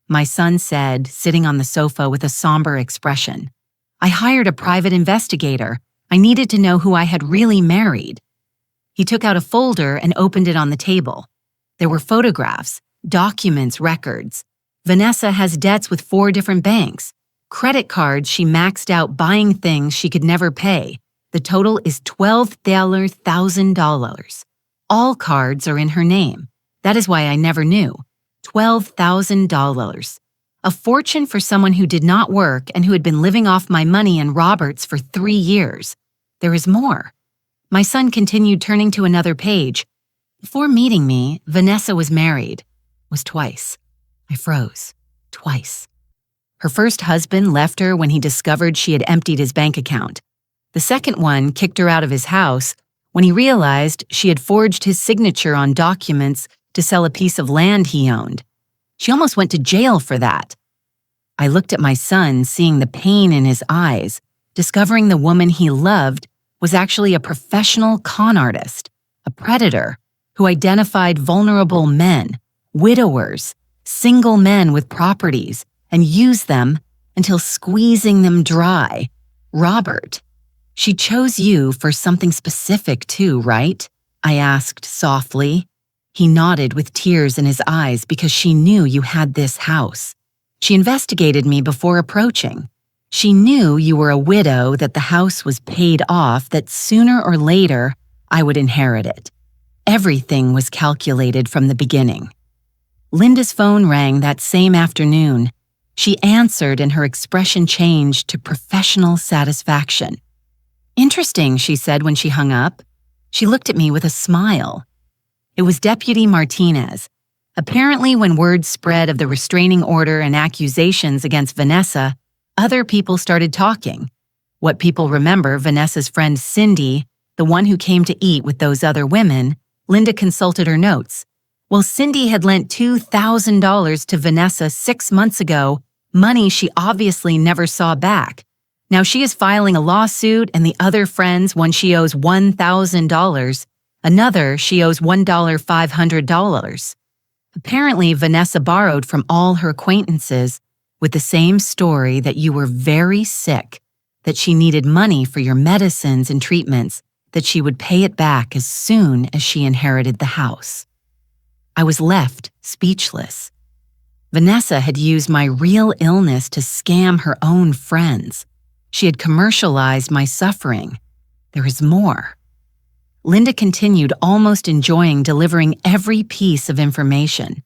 my son said, sitting on the sofa with a somber expression, "I hired a private investigator. I needed to know who I had really married." He took out a folder and opened it on the table. There were photographs, documents, records. Vanessa has debts with 4 different banks. Credit cards she maxed out buying things she could never pay. The total is $12,000. All cards are in her name. That is why I never knew. $12,000. A fortune for someone who did not work and who had been living off my money and Robert's for 3 years. There is more. My son continued, turning to another page. Before meeting me, Vanessa was married. Was twice. I froze. Twice. Her first husband left her when he discovered she had emptied his bank account. The second one kicked her out of his house when he realized she had forged his signature on documents to sell a piece of land he owned. She almost went to jail for that. I looked at my son, seeing the pain in his eyes, discovering the woman he loved was actually a professional con artist, a predator who identified vulnerable men, widowers, single men with properties, and used them until squeezing them dry. Robert, she chose you for something specific too, right? I asked softly. He nodded with tears in his eyes because she knew you had this house. She investigated me before approaching. She knew you were a widow, that the house was paid off, that sooner or later I would inherit it. Everything was calculated from the beginning. Linda's phone rang that same afternoon. She answered and her expression changed to professional satisfaction. "Interesting," she said when she hung up. She looked at me with a smile. It was Deputy Martinez. Apparently, when word spread of the restraining order and accusations against Vanessa, other people started talking. What people remember, Vanessa's friend Cindy, the one who came to eat with those other women, Linda consulted her notes. Well, Cindy had lent $2,000 to Vanessa 6 months ago, money she obviously never saw back. Now she is filing a lawsuit, and the other friends, one she owes $1,000, another she owes $1,500. Apparently, Vanessa borrowed from all her acquaintances with the same story that you were very sick, that she needed money for your medicines and treatments, that she would pay it back as soon as she inherited the house. I was left speechless. Vanessa had used my real illness to scam her own friends. She had commercialized my suffering. There is more. Linda continued, almost enjoying delivering every piece of information.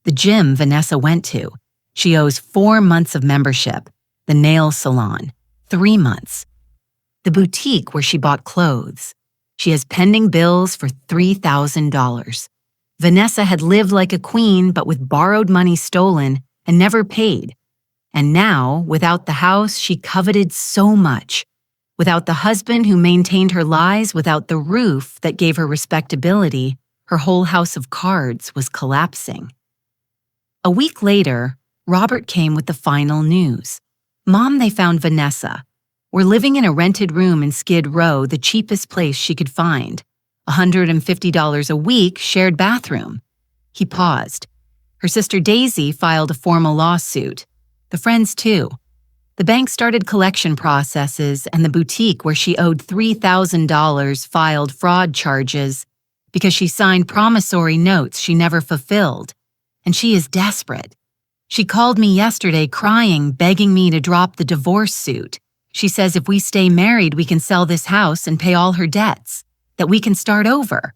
The gym Vanessa went to. She owes 4 months of membership. The nail salon, 3 months. The boutique where she bought clothes. She has pending bills for $3,000. Vanessa had lived like a queen, but with borrowed money stolen and never paid. And now, without the house she coveted so much, without the husband who maintained her lies, without the roof that gave her respectability, her whole house of cards was collapsing. A week later, Robert came with the final news. "Mom, they found Vanessa. We're living in a rented room in Skid Row, the cheapest place she could find. $150 a week, shared bathroom." He paused. Her sister Daisy filed a formal lawsuit. The friends too. The bank started collection processes, and the boutique where she owed $3,000 filed fraud charges because she signed promissory notes she never fulfilled. And she is desperate. She called me yesterday crying, begging me to drop the divorce suit. She says if we stay married, we can sell this house and pay all her debts, that we can start over.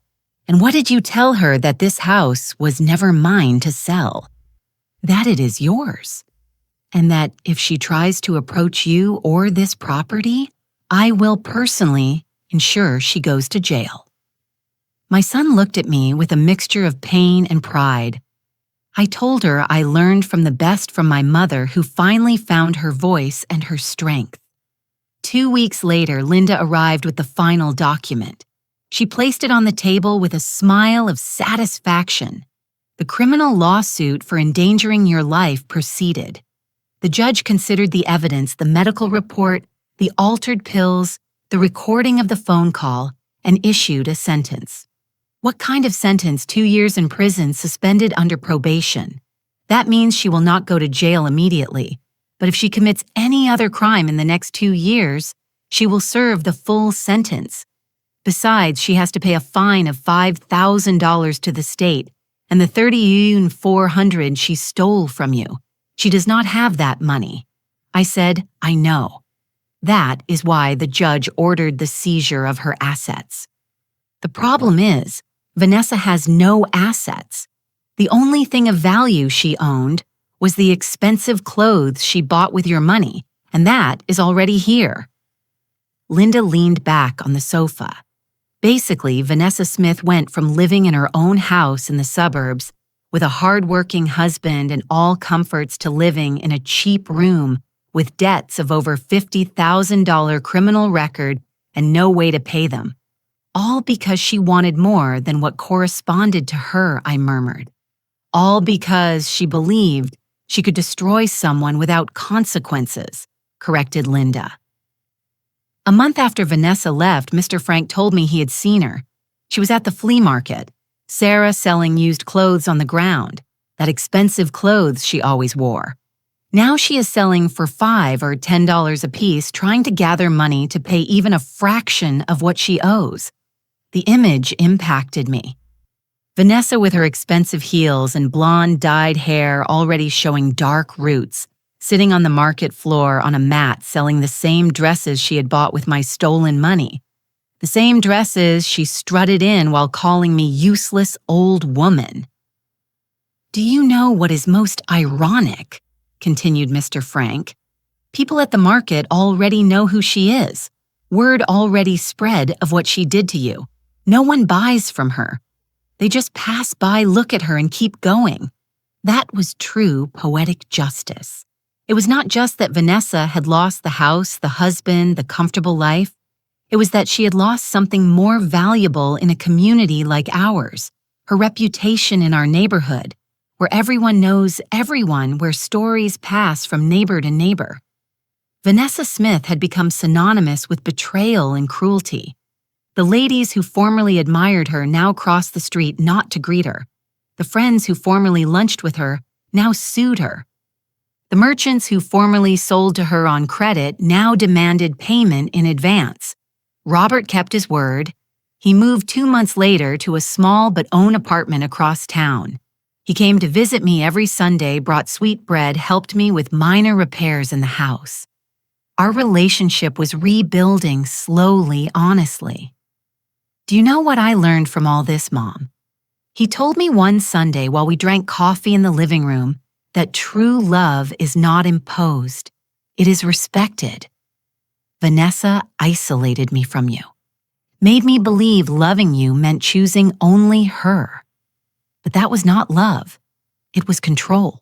And what did you tell her? That this house was never mine to sell, that it is yours, and that if she tries to approach you or this property, I will personally ensure she goes to jail. My son looked at me with a mixture of pain and pride. I told her I learned from the best from my mother, who finally found her voice and her strength. 2 weeks later, Linda arrived with the final document. She placed it on the table with a smile of satisfaction. The criminal lawsuit for endangering your life proceeded. The judge considered the evidence, the medical report, the altered pills, the recording of the phone call, and issued a sentence. What kind of sentence? 2 years in prison, suspended under probation. That means she will not go to jail immediately, but if she commits any other crime in the next 2 years, she will serve the full sentence. Besides, she has to pay a fine of $5,000 to the state and the $30,400 she stole from you. She does not have that money. I said, I know. That is why the judge ordered the seizure of her assets. The problem is, Vanessa has no assets. The only thing of value she owned was the expensive clothes she bought with your money, and that is already here. Linda leaned back on the sofa. Basically, Vanessa Smith went from living in her own house in the suburbs with a hard-working husband and all comforts to living in a cheap room with debts of over $50,000 criminal record and no way to pay them. All because she wanted more than what corresponded to her, I murmured. All because she believed she could destroy someone without consequences, corrected Linda. A month after Vanessa left, Mr. Frank told me he had seen her. She was at the flea market, Sarah selling used clothes on the ground, that expensive clothes she always wore. Now she is selling for $5 or $10 a piece, trying to gather money to pay even a fraction of what she owes. The image impacted me. Vanessa with her expensive heels and blonde dyed hair already showing dark roots, sitting on the market floor on a mat selling the same dresses she had bought with my stolen money. The same dresses she strutted in while calling me useless old woman. Do you know what is most ironic? Continued Mr. Frank. People at the market already know who she is. Word already spread of what she did to you. No one buys from her. They just pass by, look at her, and keep going. That was true poetic justice. It was not just that Vanessa had lost the house, the husband, the comfortable life. It was that she had lost something more valuable in a community like ours, her reputation in our neighborhood, where everyone knows everyone, where stories pass from neighbor to neighbor. Vanessa Smith had become synonymous with betrayal and cruelty. The ladies who formerly admired her now crossed the street not to greet her. The friends who formerly lunched with her now sued her. The merchants who formerly sold to her on credit now demanded payment in advance. Robert kept his word. He moved 2 months later to a small but own apartment across town. He came to visit me every Sunday, brought sweet bread, helped me with minor repairs in the house. Our relationship was rebuilding slowly, honestly. Do you know what I learned from all this, Mom? He told me one Sunday while we drank coffee in the living room that true love is not imposed. It is respected. Vanessa isolated me from you, made me believe loving you meant choosing only her. But that was not love. It was control.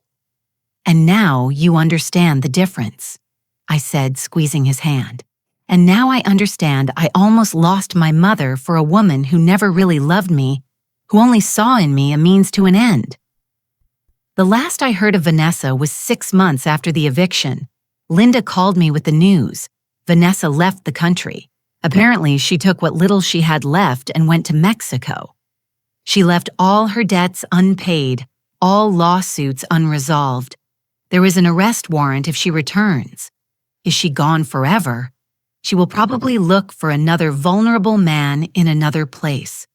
And now you understand the difference, I said, squeezing his hand. And now I understand I almost lost my mother for a woman who never really loved me, who only saw in me a means to an end. The last I heard of Vanessa was 6 months after the eviction. Linda called me with the news. Vanessa left the country. Apparently, she took what little she had left and went to Mexico. She left all her debts unpaid, all lawsuits unresolved. There is an arrest warrant if she returns. Is she gone forever? She will probably look for another vulnerable man in another place.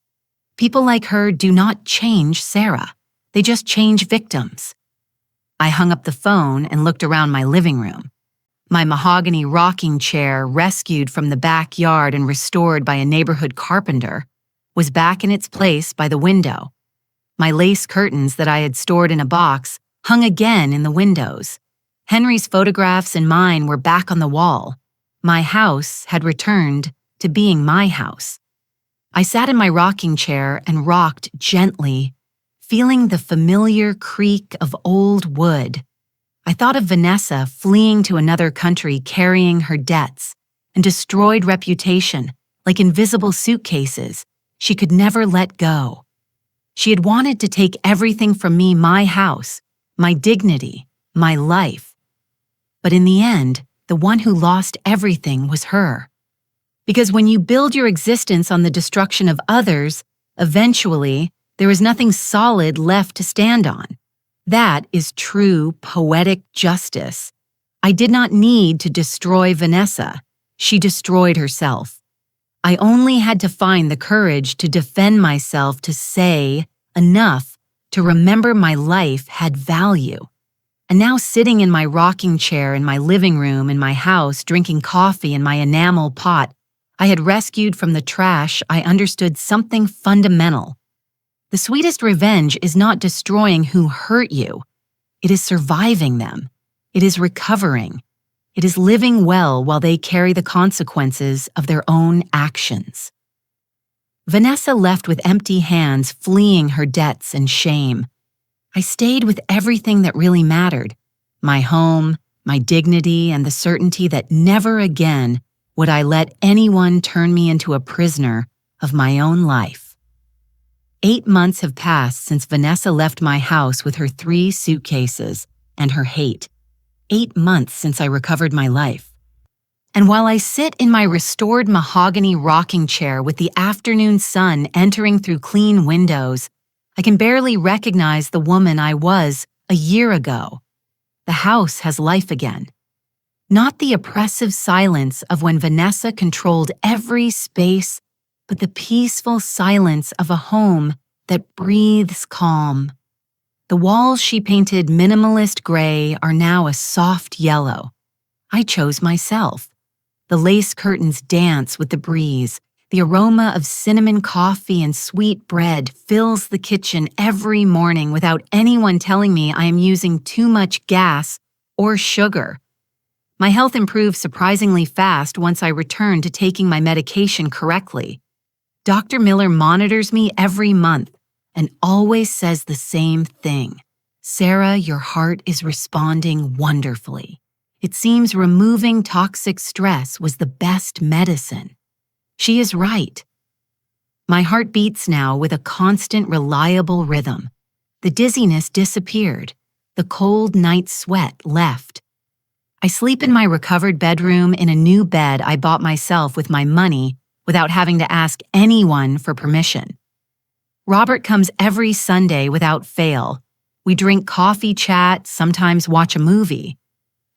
People like her do not change Sarah. They just change victims. I hung up the phone and looked around my living room. My mahogany rocking chair, rescued from the backyard and restored by a neighborhood carpenter, was back in its place by the window. My lace curtains that I had stored in a box hung again in the windows. Henry's photographs and mine were back on the wall. My house had returned to being my house. I sat in my rocking chair and rocked gently, feeling the familiar creak of old wood. I thought of Vanessa fleeing to another country carrying her debts and destroyed reputation like invisible suitcases she could never let go. She had wanted to take everything from me, my house, my dignity, my life. But in the end, the one who lost everything was her. Because when you build your existence on the destruction of others, eventually, there is nothing solid left to stand on. That is true poetic justice. I did not need to destroy Vanessa. She destroyed herself. I only had to find the courage to defend myself, to say enough to remember my life had value. And now, sitting in my rocking chair in my living room in my house, drinking coffee in my enamel pot I had rescued from the trash, I understood something fundamental. The sweetest revenge is not destroying who hurt you. It is surviving them. It is recovering. It is living well while they carry the consequences of their own actions. Vanessa left with empty hands, fleeing her debts and shame. I stayed with everything that really mattered: my home, my dignity, and the certainty that never again would I let anyone turn me into a prisoner of my own life. 8 months have passed since Vanessa left my house with her 3 suitcases and her hate. 8 months since I recovered my life. And while I sit in my restored mahogany rocking chair with the afternoon sun entering through clean windows, I can barely recognize the woman I was a year ago. The house has life again. Not the oppressive silence of when Vanessa controlled every space, but the peaceful silence of a home that breathes calm. The walls she painted minimalist gray are now a soft yellow. I chose myself. The lace curtains dance with the breeze. The aroma of cinnamon coffee and sweet bread fills the kitchen every morning without anyone telling me I am using too much gas or sugar. My health improved surprisingly fast once I returned to taking my medication correctly. Dr. Miller monitors me every month and always says the same thing. Sarah, your heart is responding wonderfully. It seems removing toxic stress was the best medicine. She is right. My heart beats now with a constant, reliable rhythm. The dizziness disappeared. The cold night sweat left. I sleep in my recovered bedroom in a new bed I bought myself with my money without having to ask anyone for permission. Robert comes every Sunday without fail. We drink coffee, chat, sometimes watch a movie.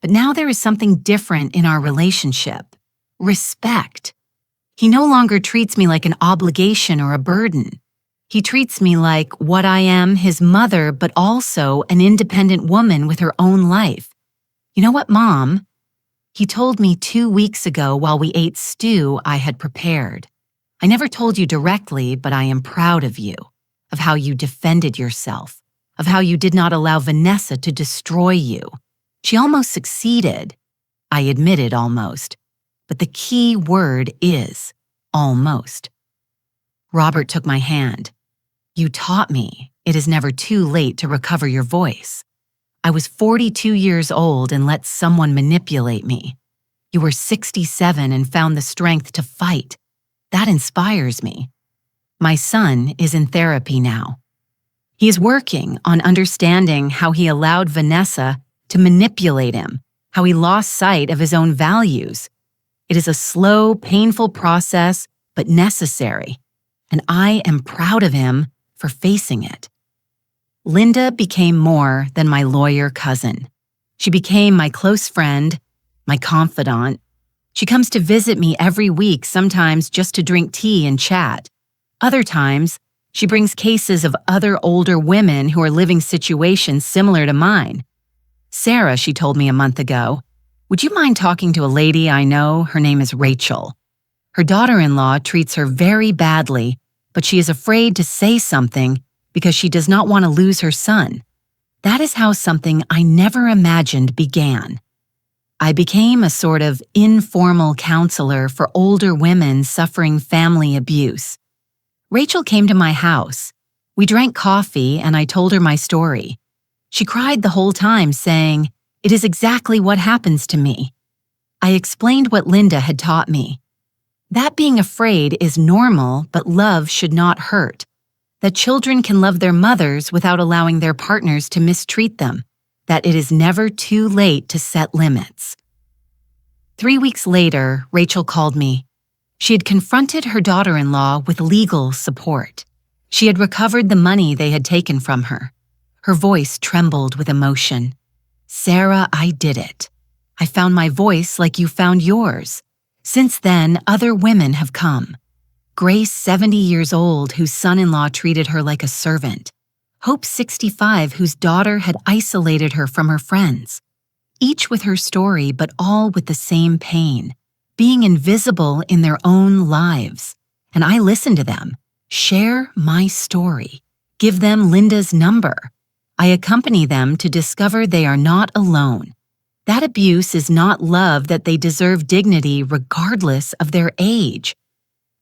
But now there is something different in our relationship. Respect. He no longer treats me like an obligation or a burden. He treats me like what I am, his mother, but also an independent woman with her own life. You know what, Mom? He told me 2 weeks ago while we ate stew I had prepared. I never told you directly, but I am proud of you, of how you defended yourself, of how you did not allow Vanessa to destroy you. She almost succeeded. I admitted almost. But the key word is almost. Robert took my hand. You taught me it is never too late to recover your voice. I was 42 years old and let someone manipulate me. You were 67 and found the strength to fight. That inspires me. My son is in therapy now. He is working on understanding how he allowed Vanessa to manipulate him, how he lost sight of his own values. It is a slow, painful process, but necessary, and I am proud of him for facing it. Linda became more than my lawyer cousin. She became my close friend, my confidant. She comes to visit me every week, sometimes just to drink tea and chat. Other times, she brings cases of other older women who are living situations similar to mine. Sarah, she told me a month ago, would you mind talking to a lady I know? Her name is Rachel. Her daughter-in-law treats her very badly, but she is afraid to say something because she does not want to lose her son. That is how something I never imagined began. I became a sort of informal counselor for older women suffering family abuse. Rachel came to my house. We drank coffee and I told her my story. She cried the whole time, saying, "It is exactly what happens to me." I explained what Linda had taught me. That being afraid is normal, but love should not hurt. That children can love their mothers without allowing their partners to mistreat them. That it is never too late to set limits. 3 weeks later, Rachel called me. She had confronted her daughter-in-law with legal support. She had recovered the money they had taken from her. Her voice trembled with emotion. "Sarah, I did it. I found my voice like you found yours. Since then, other women have come. Grace, 70 years old, whose son-in-law treated her like a servant. Hope, 65, whose daughter had isolated her from her friends. Each with her story, but all with the same pain, being invisible in their own lives. And I listen to them, share my story, give them Linda's number. I accompany them to discover they are not alone. That abuse is not love, that they deserve dignity regardless of their age.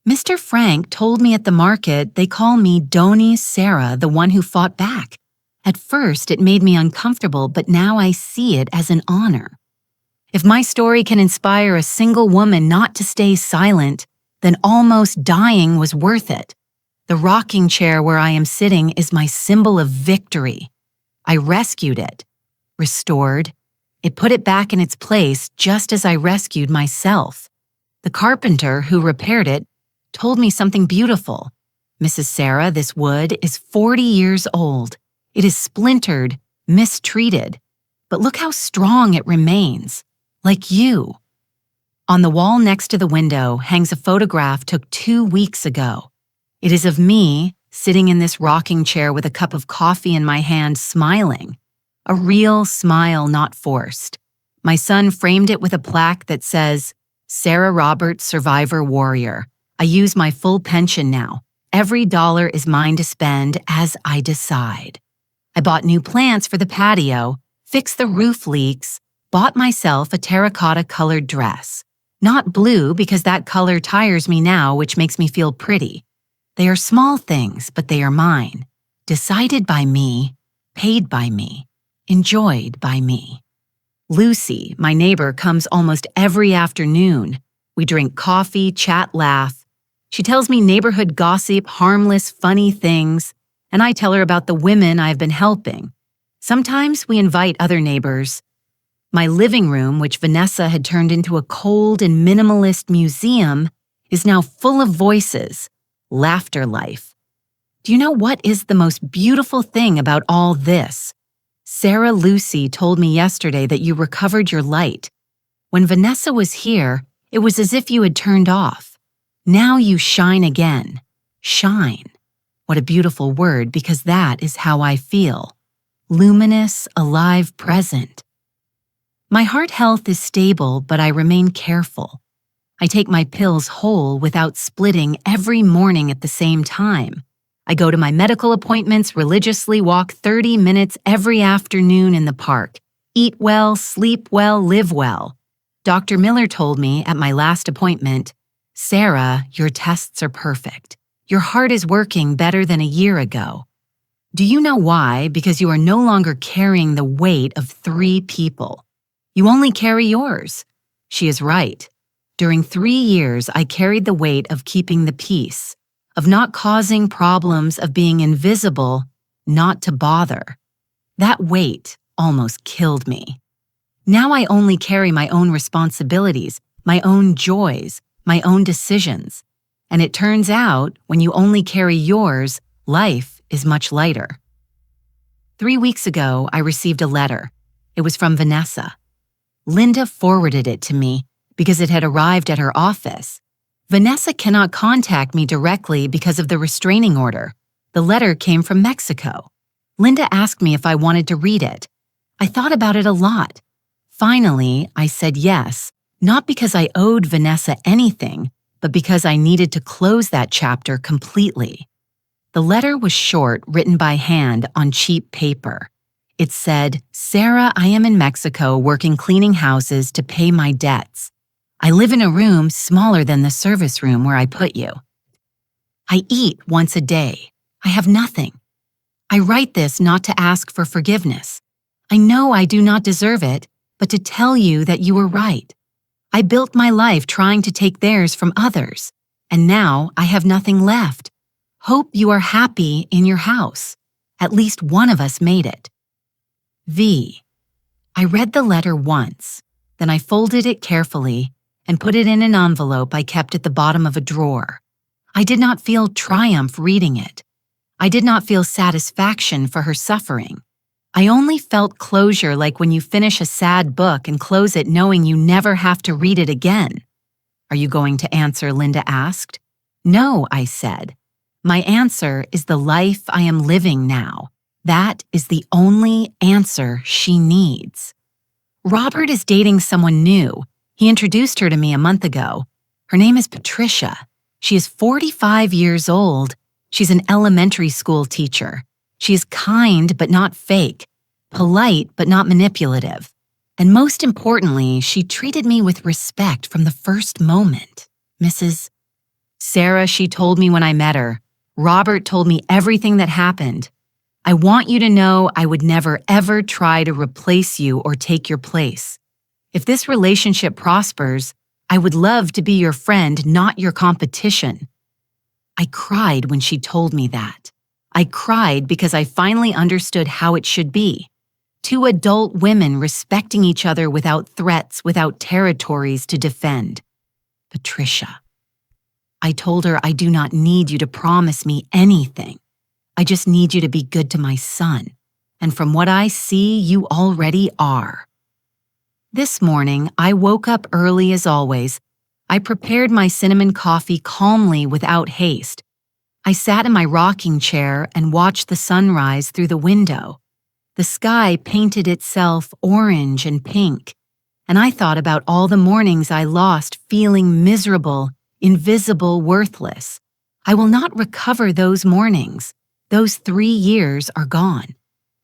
Mr. Frank told me at the market they call me Doni Sarah, the one who fought back. At first, it made me uncomfortable, but now I see it as an honor. If my story can inspire a single woman not to stay silent, then almost dying was worth it. The rocking chair where I am sitting is my symbol of victory. I rescued it, restored. It put it back in its place just as I rescued myself. The carpenter who repaired it told me something beautiful. "Mrs. Sarah, this wood is 40 years old. It is splintered, mistreated, but look how strong it remains, like you." On the wall next to the window hangs a photograph took 2 weeks ago. It is of me sitting in this rocking chair with a cup of coffee in my hand, smiling. A real smile, not forced. My son framed it with a plaque that says, "Sarah Roberts, Survivor Warrior. I use my full pension now. Every dollar is mine to spend as I decide." I bought new plants for the patio, fixed the roof leaks, bought myself a terracotta-colored dress. Not blue, because that color tires me now, which makes me feel pretty. They are small things, but they are mine. Decided by me, paid by me, enjoyed by me. Lucy, my neighbor, comes almost every afternoon. We drink coffee, chat, laugh. She tells me neighborhood gossip, harmless, funny things, and I tell her about the women I've been helping. Sometimes we invite other neighbors. My living room, which Vanessa had turned into a cold and minimalist museum, is now full of voices, laughter life. Do you know what is the most beautiful thing about all this? Sarah Lucy told me yesterday that you recovered your light. When Vanessa was here, it was as if you had turned off. Now you shine again. Shine. What a beautiful word, because that is how I feel. Luminous, alive, present. My heart health is stable, but I remain careful. I take my pills whole without splitting every morning at the same time. I go to my medical appointments religiously, walk 30 minutes every afternoon in the park, eat well, sleep well, live well. Dr. Miller told me at my last appointment, "Sarah, your tests are perfect. Your heart is working better than a year ago." Do you know why? Because you are no longer carrying the weight of 3 people. You only carry yours. She is right. During 3 years, I carried the weight of keeping the peace, of not causing problems, of being invisible, not to bother. That weight almost killed me. Now I only carry my own responsibilities, my own joys, my own decisions. And it turns out, when you only carry yours, life is much lighter. 3 weeks ago, I received a letter. It was from Vanessa. Linda forwarded it to me because it had arrived at her office. Vanessa cannot contact me directly because of the restraining order. The letter came from Mexico. Linda asked me if I wanted to read it. I thought about it a lot. Finally, I said yes, not because I owed Vanessa anything, but because I needed to close that chapter completely. The letter was short, written by hand on cheap paper. It said, "Sarah, I am in Mexico working cleaning houses to pay my debts. I live in a room smaller than the service room where I put you. I eat once a day. I have nothing. I write this not to ask for forgiveness. I know I do not deserve it, but to tell you that you were right. I built my life trying to take theirs from others, and now I have nothing left. Hope you are happy in your house. At least one of us made it. V." I read the letter once, then I folded it carefully and put it in an envelope I kept at the bottom of a drawer. I did not feel triumph reading it. I did not feel satisfaction for her suffering. I only felt closure like when you finish a sad book and close it knowing you never have to read it again. "Are you going to answer?" Linda asked. "No," I said. "My answer is the life I am living now. That is the only answer she needs." Robert is dating someone new. He introduced her to me a month ago. Her name is Patricia. She is 45 years old. She's an elementary school teacher. She is kind but not fake, polite but not manipulative. And most importantly, she treated me with respect from the first moment. "Mrs. Sarah," she told me when I met her. "Robert told me everything that happened. I want you to know I would never ever try to replace you or take your place. If this relationship prospers, I would love to be your friend, not your competition." I cried when she told me that. I cried because I finally understood how it should be. Two adult women respecting each other without threats, without territories to defend. Patricia. I told her I do not need you to promise me anything. I just need you to be good to my son. And from what I see, you already are. This morning, I woke up early as always. I prepared my cinnamon coffee calmly without haste. I sat in my rocking chair and watched the sunrise through the window. The sky painted itself orange and pink, and I thought about all the mornings I lost feeling miserable, invisible, worthless. I will not recover those mornings. Those 3 years are gone.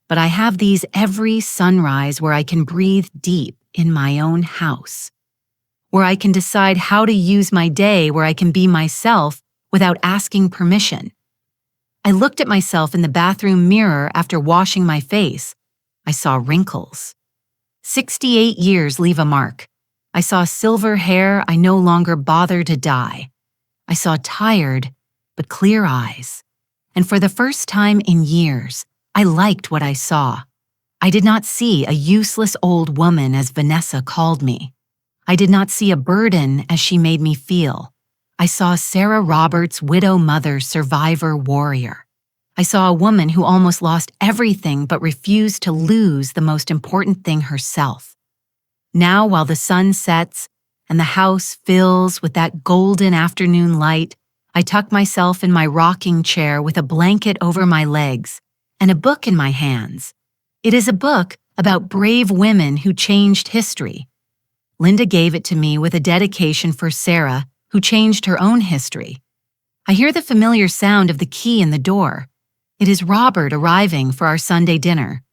But I have these every sunrise where I can breathe deep in my own house, where I can decide how to use my day, where I can be myself without asking permission. I looked at myself in the bathroom mirror after washing my face. I saw wrinkles. 68 years leave a mark. I saw silver hair I no longer bother to dye. I saw tired but clear eyes. And for the first time in years, I liked what I saw. I did not see a useless old woman as Vanessa called me. I did not see a burden as she made me feel. I saw Sarah Roberts' widow mother, survivor, warrior. I saw a woman who almost lost everything but refused to lose the most important thing herself. Now, while the sun sets and the house fills with that golden afternoon light, I tuck myself in my rocking chair with a blanket over my legs and a book in my hands. It is a book about brave women who changed history. Linda gave it to me with a dedication for Sarah, who changed her own history. I hear the familiar sound of the key in the door. It is Robert arriving for our Sunday dinner.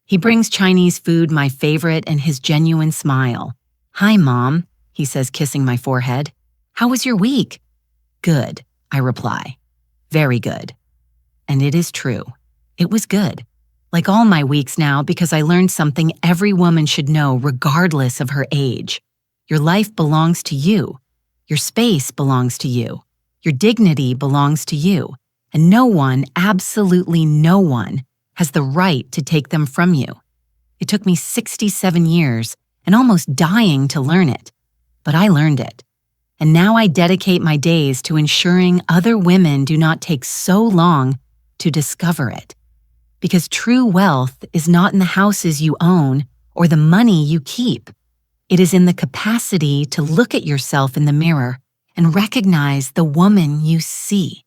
He brings Chinese food, my favorite, and his genuine smile. "Hi, Mom," he says, kissing my forehead. "How was your week?" "Good," I reply. "Very good." And it is true. It was good. Like all my weeks now, because I learned something every woman should know regardless of her age. Your life belongs to you. Your space belongs to you. Your dignity belongs to you. And no one, absolutely no one, has the right to take them from you. It took me 67 years and almost dying to learn it. But I learned it. And now I dedicate my days to ensuring other women do not take so long to discover it. Because true wealth is not in the houses you own or the money you keep. It is in the capacity to look at yourself in the mirror and recognize the woman you see.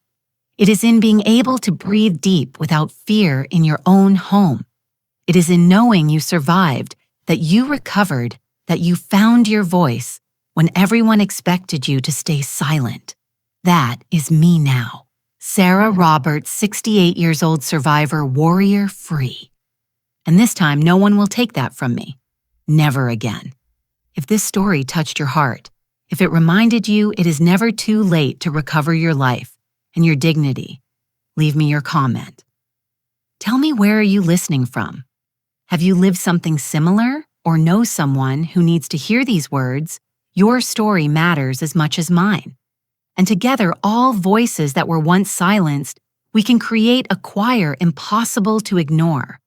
It is in being able to breathe deep without fear in your own home. It is in knowing you survived, that you recovered, that you found your voice when everyone expected you to stay silent. That is me now. Sarah Roberts, 68 years old survivor, warrior free. And this time, no one will take that from me. Never again. If this story touched your heart, if it reminded you it is never too late to recover your life and your dignity, leave me your comment. Tell me, where are you listening from? Have you lived something similar or know someone who needs to hear these words? Your story matters as much as mine. And together, all voices that were once silenced, we can create a choir impossible to ignore.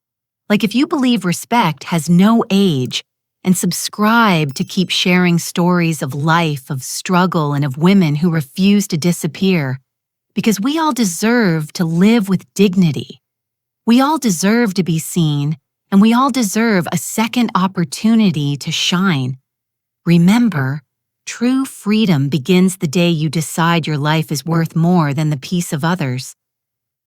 Like if you believe respect has no age, and subscribe to keep sharing stories of life, of struggle, and of women who refuse to disappear, because we all deserve to live with dignity. We all deserve to be seen, and we all deserve a second opportunity to shine. Remember, true freedom begins the day you decide your life is worth more than the peace of others.